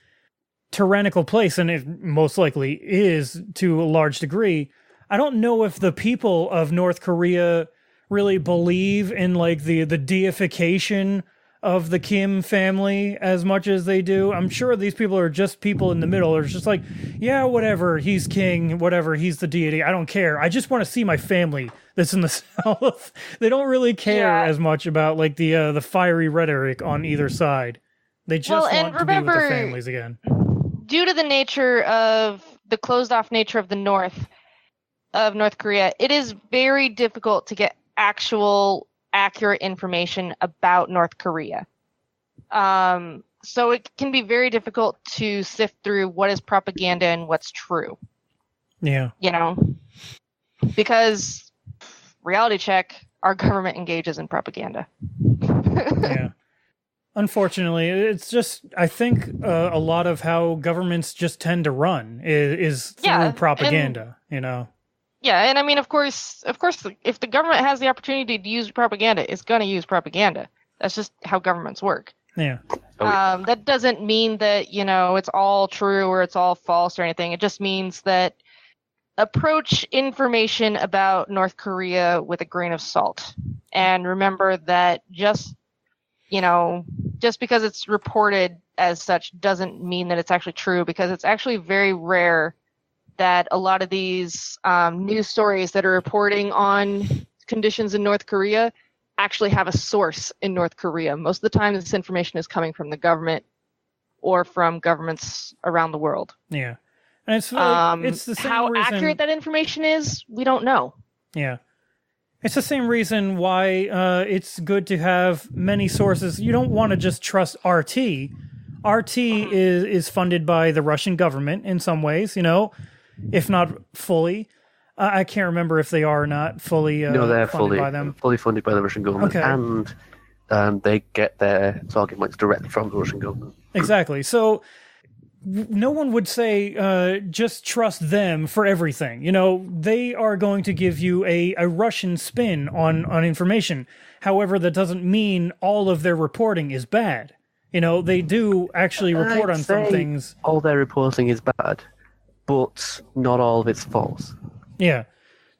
tyrannical place, and it most likely is to a large degree. I don't know if the people of North Korea really believe in like the deification of the Kim family as much as they do. I'm sure these people are just people in the middle. They're just like, yeah, whatever, he's king, whatever, he's the deity, I don't care. I just want to see my family that's in the South. They don't really care as much about like the fiery rhetoric on either side. They just want to be with their families again. Due to the nature of the closed off nature of North Korea, it is very difficult to get actual accurate information about North Korea. So it can be very difficult to sift through what is propaganda and what's true. Yeah. You know, because reality check, our government engages in propaganda. Yeah. Unfortunately, it's just, I think a lot of how governments just tend to run is through propaganda, you know? Yeah, and I mean, of course, if the government has the opportunity to use propaganda, it's going to use propaganda. That's just how governments work. Yeah. That doesn't mean that, you know, it's all true or it's all false or anything. It just means that approach information about North Korea with a grain of salt. And remember that just because it's reported as such doesn't mean that it's actually true, because it's actually very rare that a lot of these news stories that are reporting on conditions in North Korea actually have a source in North Korea. Most of the time, this information is coming from the government or from governments around the world. Yeah. And it's the same how reason... accurate that information is, we don't know. Yeah. It's the same reason why it's good to have many sources. You don't want to just trust RT. RT is funded by the Russian government in some ways, you know, if not fully. I can't remember if they are or not fully no, they're funded by them. Fully funded by the Russian government. Okay. And they get their talking points directly from the Russian government. Exactly. So no one would say just trust them for everything. You know, they are going to give you a Russian spin on information. However, that doesn't mean all of their reporting is bad. You know, they do actually report on some things. All their reporting is bad, but not all of it's false. Yeah.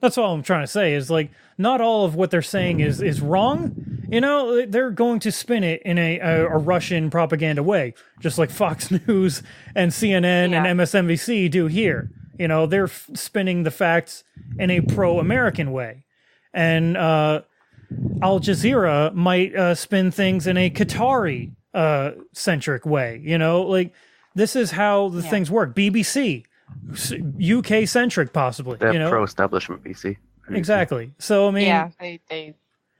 That's all I'm trying to say is, like, not all of what they're saying is wrong. You know, they're going to spin it in a Russian propaganda way, just like Fox News and CNN and MSNBC do here. You know, they're spinning the facts in a pro-American way. And Al Jazeera might spin things in a Qatari centric way. You know, like, this is how the things work. BBC, UK centric possibly. They're, you know? pro-establishment BBC. Exactly. So I mean, yeah, they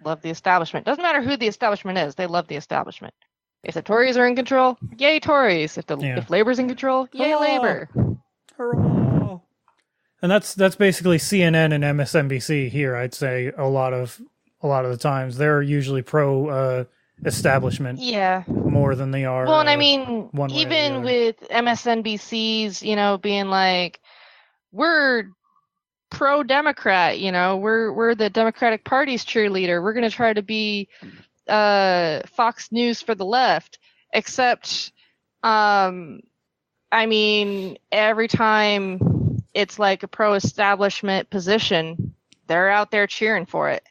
love the establishment. Doesn't matter who the establishment is, they love the establishment. If the Tories are in control, yay Tories. If Labor's in control, yay Labor. Hurrah. And that's basically CNN and MSNBC here. I'd say a lot of the times they're usually pro establishment. Yeah. More than they are. Well, and I mean, even with MSNBC's, you know, being like, we're pro-Democrat, you know, we're the Democratic Party's cheerleader. We're going to try to be Fox News for the left. Except, I mean, every time it's like a pro-establishment position, they're out there cheering for it.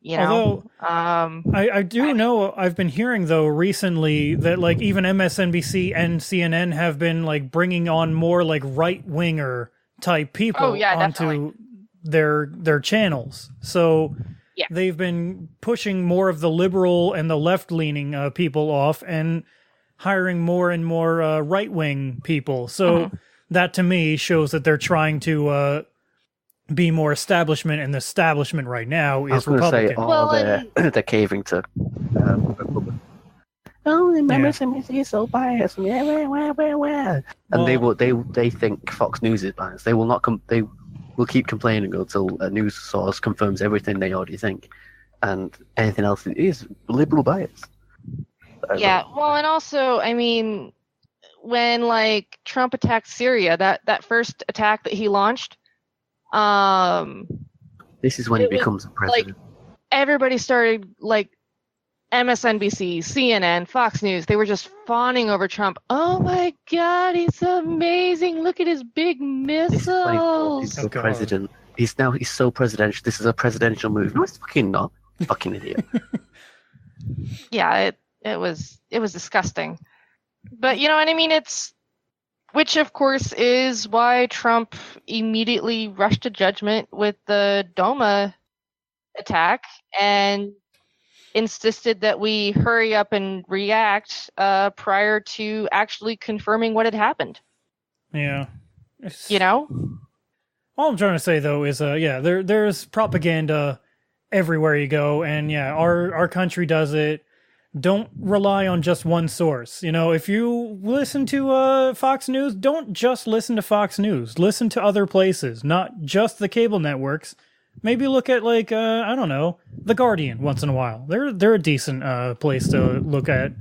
You know? Although, I do know, I've been hearing, though, recently that, like, even MSNBC and CNN have been, like, bringing on more, like, right-winger type people onto their channels. So they've been pushing more of the liberal and the left-leaning people off and hiring more and more right-wing people. So that to me shows that they're trying to be more establishment, and the establishment right now is Republican. They're caving to Republican. Oh, the MSNBC is so biased. And they think Fox News is biased. They will not They will keep complaining until a news source confirms everything they already think, and anything else is liberal bias. Yeah. Well, and also, I mean, when like Trump attacked Syria, that first attack that he launched, this is when he becomes a president. Like, everybody started like MSNBC, CNN, Fox News. They were just fawning over Trump. Oh my God, he's amazing! Look at his big missiles. He's the president. He's so presidential. This is a presidential move. No, it's fucking not. Fucking idiot. Yeah, it was disgusting. But you know what I mean? Which of course is why Trump immediately rushed to judgment with the Doma attack and insisted that we hurry up and react prior to actually confirming what had happened. Yeah. You know? All I'm trying to say, though, is, there's propaganda everywhere you go, and our country does it. Don't rely on just one source. You know, if you listen to Fox News, don't just listen to Fox News. Listen to other places, not just the cable networks. Maybe look at, like, I don't know, The Guardian once in a while. They're a decent place to look at.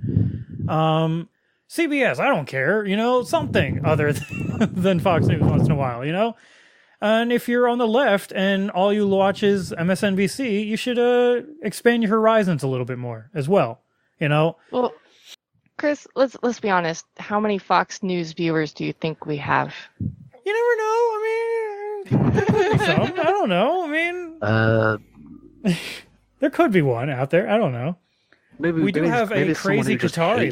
CBS, I don't care, you know, something other than Fox News once in a while, you know? And if you're on the left and all you watch is MSNBC, you should expand your horizons a little bit more as well, you know? Well, Chris, let's be honest. How many Fox News viewers do you think we have? You never know. I mean, there could be some. I don't know. I mean, there could be one out there. I don't know. We do have a crazy Qatari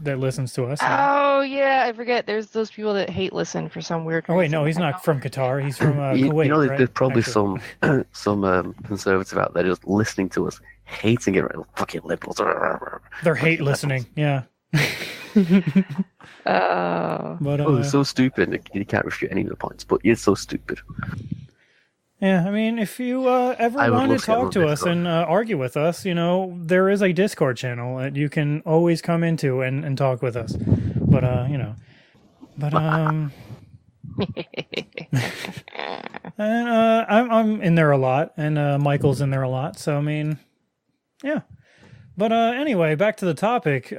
that listens to us. Oh, yeah, I forget. There's those people that hate listen for some weird reason. Oh, wait, no, he's not from Qatar. He's from Kuwait, You know, right? there's probably Actually. some conservatives out there just listening to us, hating it, fucking liberals. They're hate listening, yeah. But, it's so stupid. You can't refute any of the points, but you're so stupid. Yeah, I mean, if you ever want to talk to us and argue with us, you know, there is a Discord channel that you can always come into and talk with us. But, you know, and I'm in there a lot, and Michael's in there a lot. So, I mean, yeah. But anyway, back to the topic.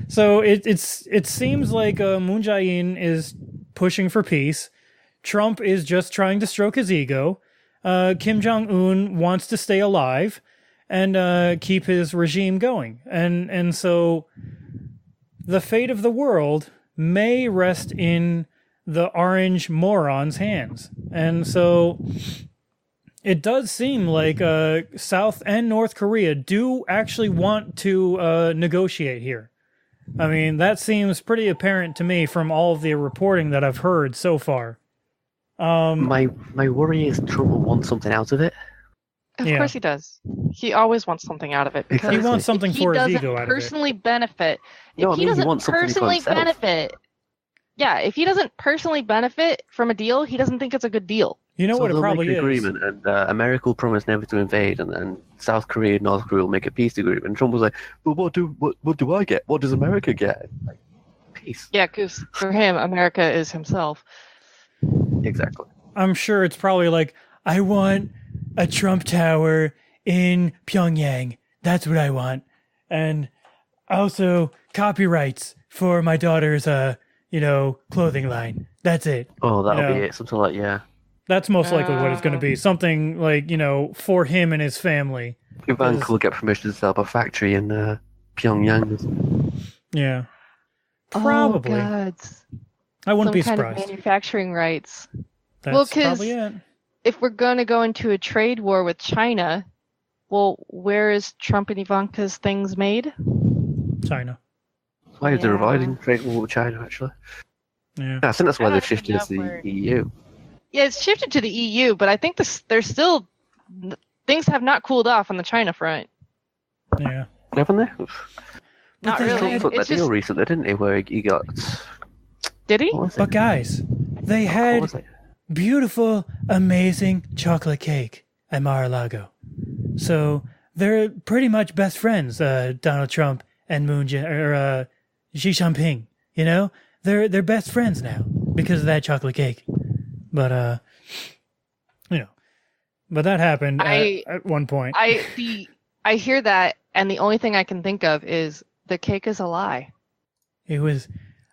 So it seems like Moon Jae-in is pushing for peace. Trump is just trying to stroke his ego. Kim Jong-un wants to stay alive and keep his regime going. And so the fate of the world may rest in the orange moron's hands. And so it does seem like South and North Korea do actually want to negotiate here. I mean, that seems pretty apparent to me from all of the reporting that I've heard so far. My worry is Trump will want something out of it. Of course he does. He always wants something out of it. Because he wants something for his ego out of it. Personally benefit. No, if he doesn't personally benefit, if he doesn't personally benefit from a deal, he doesn't think it's a good deal. You know what it probably is. Agreement, and America will promise never to invade, and then South Korea and North Korea will make a peace agreement. And Trump was like, "Well, what do I get? What does America get?" Like, peace. Yeah, because for him, America is himself. Exactly. I'm sure it's probably like, I want a Trump Tower in Pyongyang. That's what I want. And also copyrights for my daughter's, clothing line. That's it. Oh, that'll be it. Something like, yeah. That's most likely what it's going to be. Something like, for him and his family. Ivanka will get permission to set up a factory in Pyongyang. Yeah. Probably. Oh, God. I wouldn't be surprised. surprised. Kind of manufacturing rights. That's probably it. If we're going to go into a trade war with China, well, where is Trump and Ivanka's things made? China. Why is there a riding trade war with China, actually? Yeah. I think that's why they've shifted to the EU. Yeah, it's shifted to the EU, but I think there's still... Things have not cooled off on the China front. Yeah. Haven't they? Not really. Trump took that deal recently, didn't he, where he got Did he? What was But it? guys, they What had was it? beautiful, amazing chocolate cake at Mar-a-Lago. So they're pretty much best friends, Donald Trump and Xi Jinping. You know, they're best friends now because of that chocolate cake. But but that happened at one point. I hear that, and the only thing I can think of is the cake is a lie. It was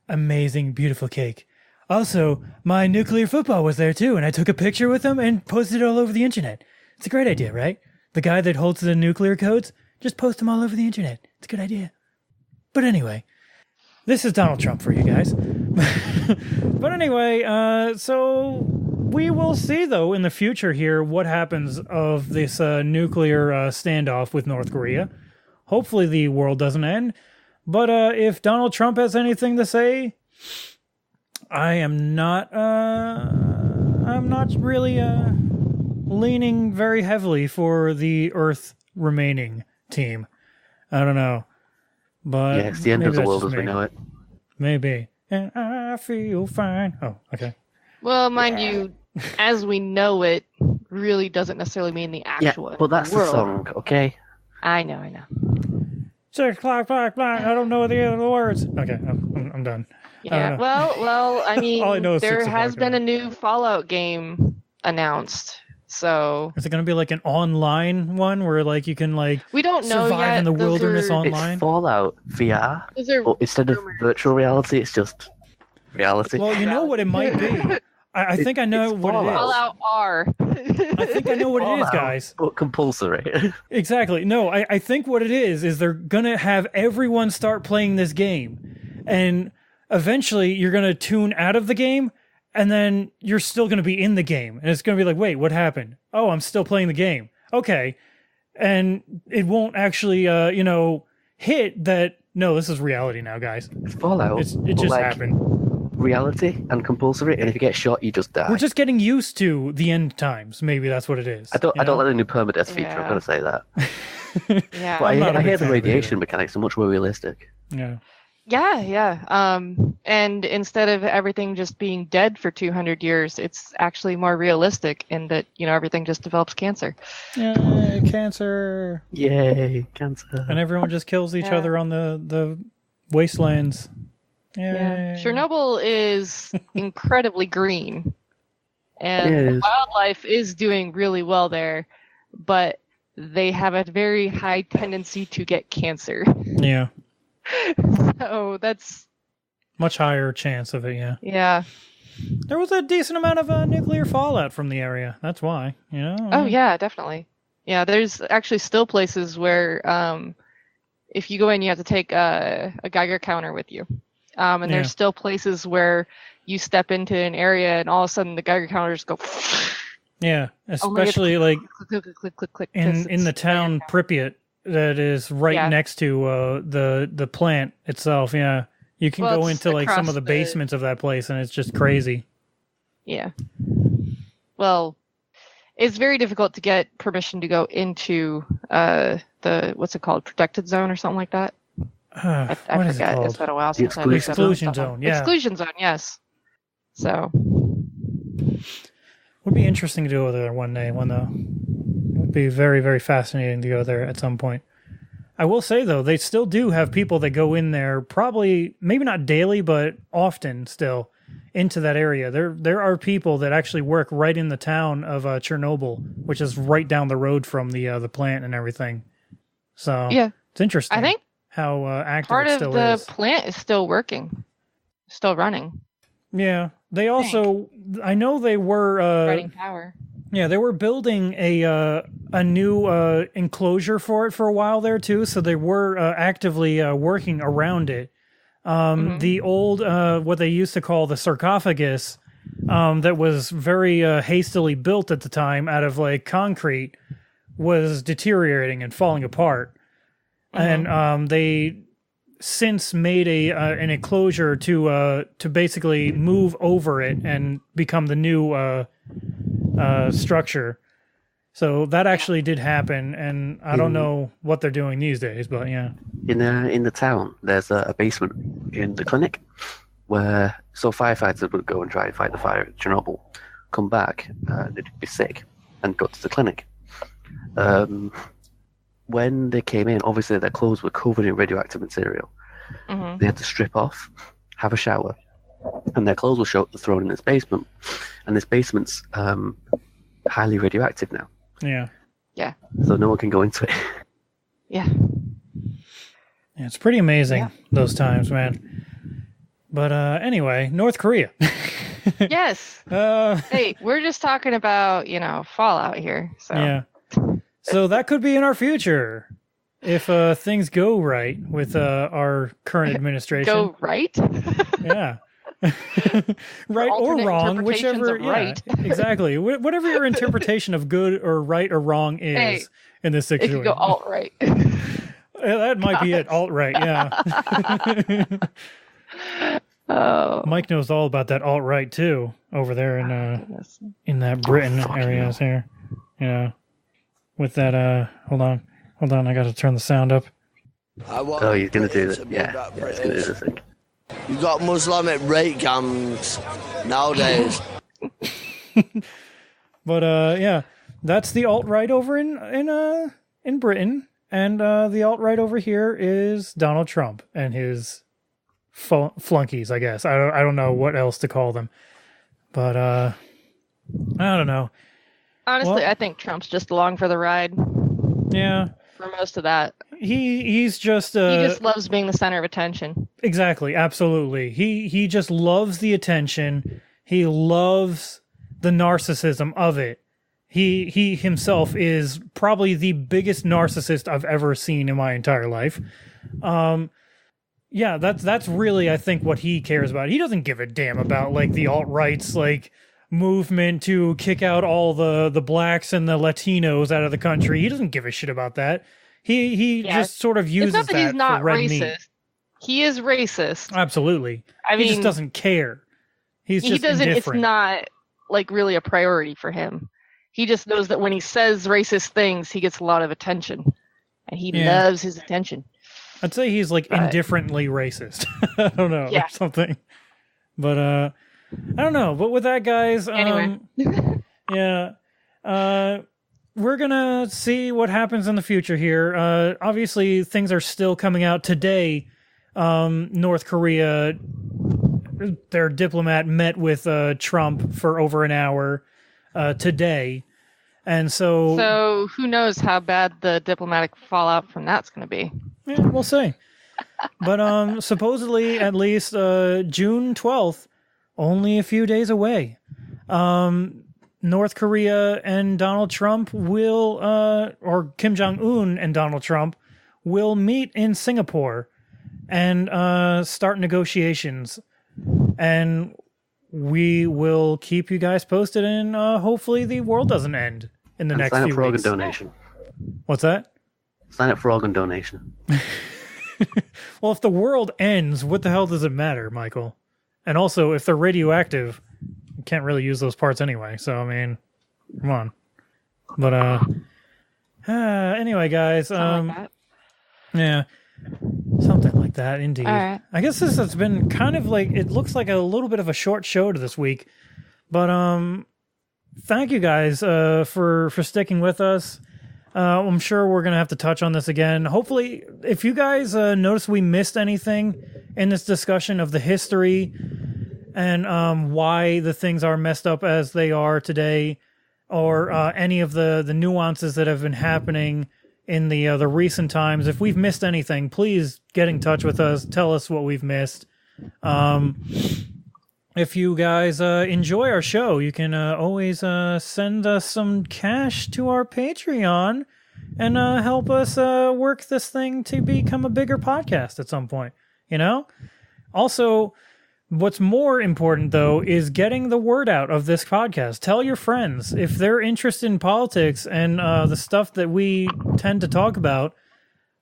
amazing, beautiful cake. Also, my nuclear football was there too, and I took a picture with him and posted it all over the internet. It's a great idea, right? The guy that holds the nuclear codes, just post them all over the internet. It's a good idea. But anyway, this is Donald Trump for you guys. But anyway, so we will see, though, in the future here what happens of this nuclear standoff with North Korea. Hopefully the world doesn't end. But if Donald Trump has anything to say, I'm not really leaning very heavily for the Earth remaining team. I don't know. But Yeah, it's the end of maybe the that's world just as we me. know it. Maybe. And I feel fine. Oh, okay. Well, mind you, as we know it, really doesn't necessarily mean the Yeah, actual but that's world. the song, okay? I know. 6 o'clock, black. I don't know the other words. Okay, I'm done. Yeah. Well, I mean, All I know is there 6 has o'clock, been a new Fallout game announced. So Is it going to be like an online one where like you can like we don't know survive yet. in the Those wilderness are, online? It's Fallout VR. Those are But instead of rumors. virtual reality, it's just reality. Well, you know what it might be. I think I know it's what it is. Fallout R. I think I know what it is, Fallout, guys. But compulsory. Exactly. No, I think what it is they're going to have everyone start playing this game. And eventually you're going to tune out of the game and then you're still going to be in the game. And it's going to be like, wait, what happened? Oh, I'm still playing the game. Okay. And it won't actually, hit that, no, this is reality now, guys. It's Fallout. It but just like happened. reality and compulsory, and if you get shot, you just die. We're just getting used to the end times. Maybe that's what it is. I don't like the new permadeath feature. Yeah. I'm going to say that. Yeah. But I'm not a I big hear the fan of it radiation either. mechanics are much more realistic. Yeah. Yeah. And instead of everything just being dead for 200 years, it's actually more realistic in that, everything just develops cancer. Yay, cancer. Yay, cancer. And everyone just kills each Yeah. other on the wastelands. Yay. Chernobyl is incredibly green. And It the is. wildlife is doing really well there, but they have a very high tendency to get cancer. Yeah. So that's, Much higher chance of it, yeah. yeah. There was a decent amount of nuclear fallout from the area. That's why, Oh, yeah, definitely. Yeah, there's actually still places where if you go in, you have to take a Geiger counter with you. And Yeah. there's still places where you step into an area and all of a sudden the Geiger counters go Yeah, Only if- especially like click, click, click, click, click. 'cause in the it's town Pripyat that is right Yeah. next to the plant itself. Yeah, you can Well, go it's into like some across of the the- basements of that place, and it's just crazy. Yeah. Well, it's very difficult to get permission to go into the what's it called, protected zone or something like that. I What is it forget. It's called? been a while The since I looked up exclusion that one. zone, yeah. Exclusion zone, yes. So Would be interesting to go there one day. It would be very, very fascinating to go there at some point. I will say though, they still do have people that go in there, probably maybe not daily, but often still into that area. There are people that actually work right in the town of Chernobyl, which is right down the road from the plant and everything. So yeah, it's interesting. I think how active part it of still the is. plant is still working, still running, Yeah, they also. I know they were. providing power. Yeah, they were building a new enclosure for it for a while there too. So they were actively working around it. The old what they used to call the sarcophagus that was very hastily built at the time out of like concrete was deteriorating and falling apart. And they since made an enclosure to basically move over it and become the new structure. So that actually did happen, and I don't know what they're doing these days, but yeah. In the town, there's a basement in the clinic, where so firefighters would go and try and fight the fire at Chernobyl, come back, they'd be sick and go to the clinic. When they came in, obviously their clothes were covered in radioactive material. Mm-hmm. They had to strip off, have a shower, and their clothes were thrown in this basement. And this basement's highly radioactive now. Yeah. Yeah. So no one can go into it. Yeah. Yeah, it's pretty amazing those times, man. But anyway, North Korea. Yes. Hey, we're just talking about, fallout here. So. Yeah. So that could be in our future if things go right with our current administration. Go right? Yeah. Right or wrong, whichever. Yeah, right. Exactly. Whatever your interpretation of good or right or wrong is in this It situation. could go alt-right. That might be it. Alt-right, yeah. Oh. Mike knows all about that alt-right too, over there in that Britain areas here. Yeah. With that, hold on, I gotta turn the sound up. Oh, he's gonna do it. Yeah, he's gonna do the thing. You got Islamic rape gangs nowadays. But yeah, that's the alt-right over in Britain, and the alt-right over here is Donald Trump and his flunkies, I guess. I don't know what else to call them, but I don't know. Honestly, I think Trump's just along for the ride. Yeah. For most of that. He's just he just loves being the center of attention. Exactly, absolutely. He just loves the attention. He loves the narcissism of it. He himself is probably the biggest narcissist I've ever seen in my entire life. Yeah, that's really, I think, what he cares about. He doesn't give a damn about like the alt-right's like movement to kick out all the blacks and the Latinos out of the country. He doesn't give a shit about that. He just sort of uses it's not that he's not for red racist. meat. He is racist. Absolutely. I mean, he just doesn't care. He doesn't. Indifferent. It's not like really a priority for him. He just knows that when he says racist things, he gets a lot of attention, and he loves his attention. I'd say he's like indifferently racist. I don't know, or something. But I don't know. But with that, guys, anyway, we're gonna see what happens in the future here. Obviously, things are still coming out today. North Korea, their diplomat met with Trump for over an hour today, and so who knows how bad the diplomatic fallout from that's going to be. Yeah, we'll see. But supposedly, at least June 12th, only a few days away, North Korea and Donald Trump will, or Kim Jong-un and Donald Trump will meet in Singapore and start negotiations. And we will keep you guys posted, and hopefully the world doesn't end in the next few weeks. Sign up for organ donation. What's that? Sign up for organ donation. Well, if the world ends, what the hell does it matter, Michael? And also, if they're radioactive, you can't really use those parts anyway. So, I mean, come on. But, anyway, guys. Yeah. Something like that, indeed. All right. I guess this has been kind of like, it looks like a little bit of a short show to this week. But, thank you guys, for sticking with us. I'm sure we're going to have to touch on this again. Hopefully, if you guys notice we missed anything in this discussion of the history and why the things are messed up as they are today, or any of the nuances that have been happening in the recent times, if we've missed anything, please get in touch with us. Tell us what we've missed. If you guys enjoy our show, you can always send us some cash to our Patreon and help us work this thing to become a bigger podcast at some point, you know? Also, what's more important, though, is getting the word out of this podcast. Tell your friends. If they're interested in politics and the stuff that we tend to talk about,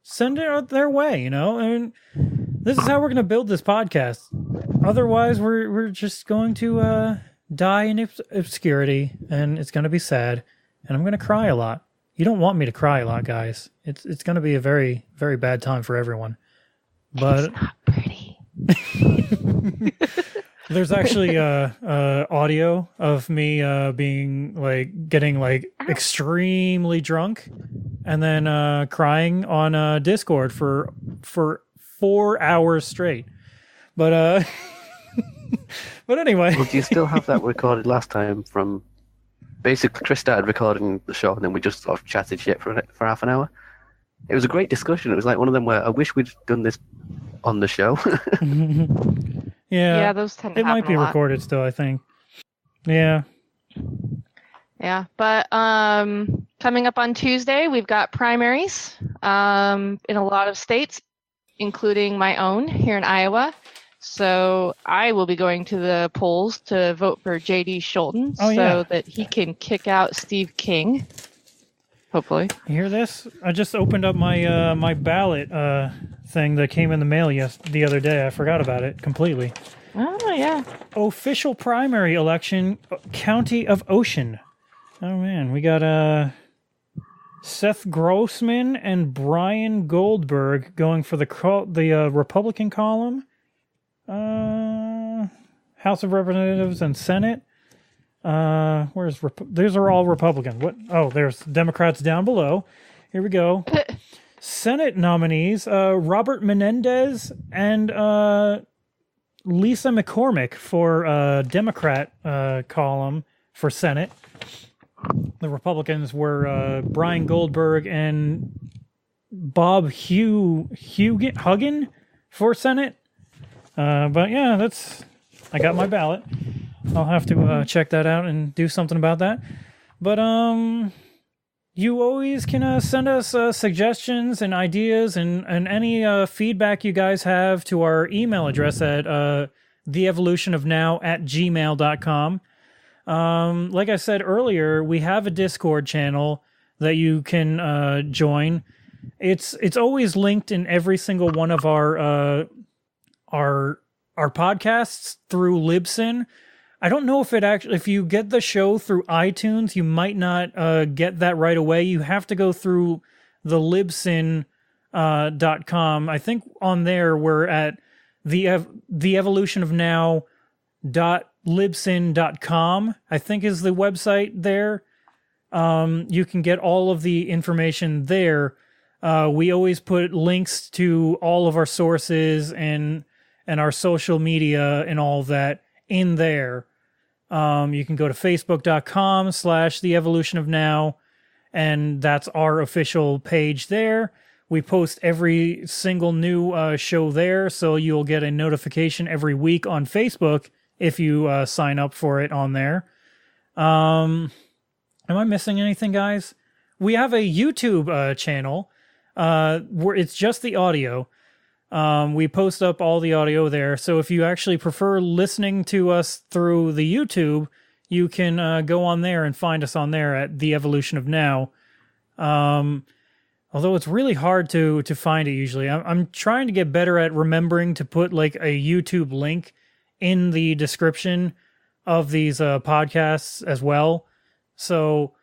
send it their way, you know? And this is how we're going to build this podcast. Otherwise, we're just going to die in obscurity, and it's going to be sad, and I'm going to cry a lot. You don't want me to cry a lot, guys. It's going to be a very, very bad time for everyone. But it's not pretty. There's actually audio of me getting extremely drunk and then crying on Discord for 4 hours straight. But but anyway. Well, do you still have that recorded last time from... Basically, Chris started recording the show, and then we just sort of chatted shit for half an hour. It was a great discussion. It was like one of them where I wish we'd done this on the show. Yeah, those tend to it might be happen a lot. recorded still, I think. Yeah. Yeah, but coming up on Tuesday, we've got primaries in a lot of states, including my own here in Iowa. So I will be going to the polls to vote for J.D. Scholten that he can kick out Steve King, hopefully. You hear this? I just opened up my my ballot thing that came in the mail the other day. I forgot about it completely. Oh, yeah. Official primary election, County of Ocean. Oh, man. We got Seth Grossman and Brian Goldberg going for the Republican column. House of Representatives and Senate. These are all Republican. What? Oh, there's Democrats down below. Here we go. Senate nominees, Robert Menendez and Lisa McCormick for Democrat column for Senate. The Republicans were Brian Goldberg and Bob Huggin for Senate. But yeah, I got my ballot. I'll have to check that out and do something about that. But you always can send us suggestions and ideas and any feedback you guys have to our email address at theevolutionofnow@gmail.com. Like I said earlier, we have a Discord channel that you can join. It's always linked in every single one of our podcasts through Libsyn. I don't know if you get the show through iTunes, you might not get that right away. You have to go through the Libsyn.com. I think on there we're at theevolutionofnow.libsyn.com, I think is the website there. You can get all of the information there. We always put links to all of our sources and our social media and all of that in there. You can go to facebook.com/theevolutionofnow, and that's our official page there. We post every single new show there, so you'll get a notification every week on Facebook if you sign up for it on there. Am I missing anything, guys? We have a YouTube channel where it's just the audio. We post up all the audio there, so if you actually prefer listening to us through the YouTube, you can go on there and find us on there at The Evolution of Now. Although it's really hard to find it usually. I'm trying to get better at remembering to put like a YouTube link in the description of these podcasts as well. So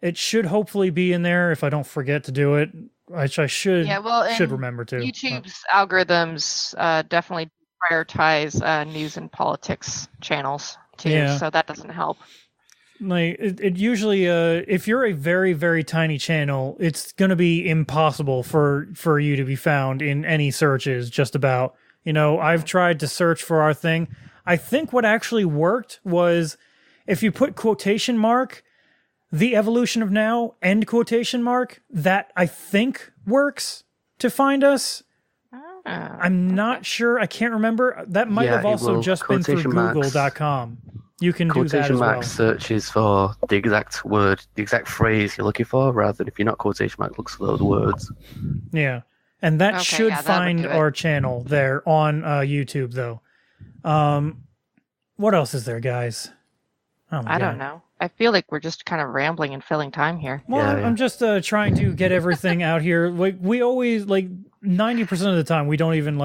it should hopefully be in there if I don't forget to do it. I should remember to. YouTube's algorithms definitely prioritize news and politics channels too, so that doesn't help. Like it usually, if you're a very, very tiny channel, it's going to be impossible for you to be found in any searches. Just about, I've tried to search for our thing. I think what actually worked was if you put quotation mark, The Evolution of Now, end quotation mark, that I think works to find us. I'm not sure. I can't remember. That might have also just been through Google.com. You can do that as well. Quotation mark searches for the exact word, the exact phrase you're looking for, rather than if you're not quotation mark, looks for those words. Yeah. And that should find our channel there on YouTube, though. What else is there, guys? I don't know. I feel like we're just kind of rambling and filling time here. Well, I'm just trying to get everything out here. Like we always 90% of the time we don't even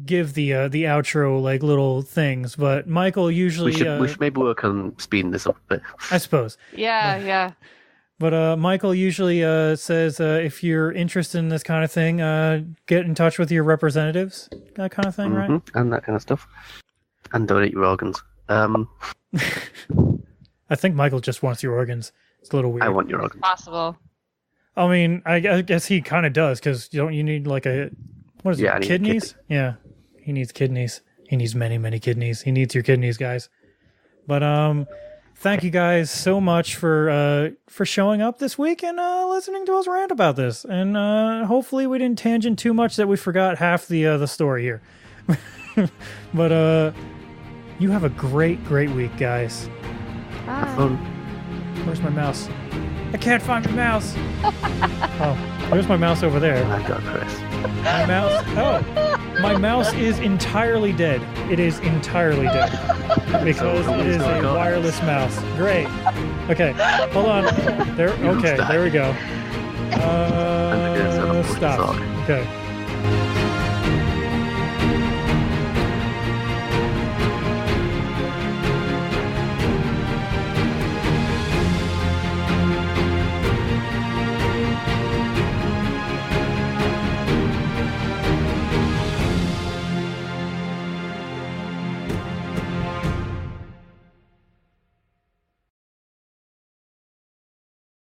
give the outro little things. But Michael usually we should maybe work on speeding this up a bit. I suppose. Yeah. But Michael usually says if you're interested in this kind of thing, get in touch with your representatives, that kind of thing, right? And that kind of stuff. And donate your organs. I think Michael just wants your organs. It's a little weird. I want your organs. Possible. I mean, I guess he kind of does, because don't you need like a, what is it, kidneys? Yeah, he needs kidneys. He needs many, many kidneys. He needs your kidneys, guys. But thank you guys so much for showing up this week and listening to us rant about this. And hopefully we didn't tangent too much that we forgot half the story here. But you have a great, great week, guys. Have fun. Where's my mouse? I can't find my mouse. Oh, there's my mouse over there. I got Chris. My mouse. Oh, my mouse is entirely dead. It is entirely dead because it is a wireless mouse. Great. Okay, hold on. There. Okay, there we go. Stop. Okay.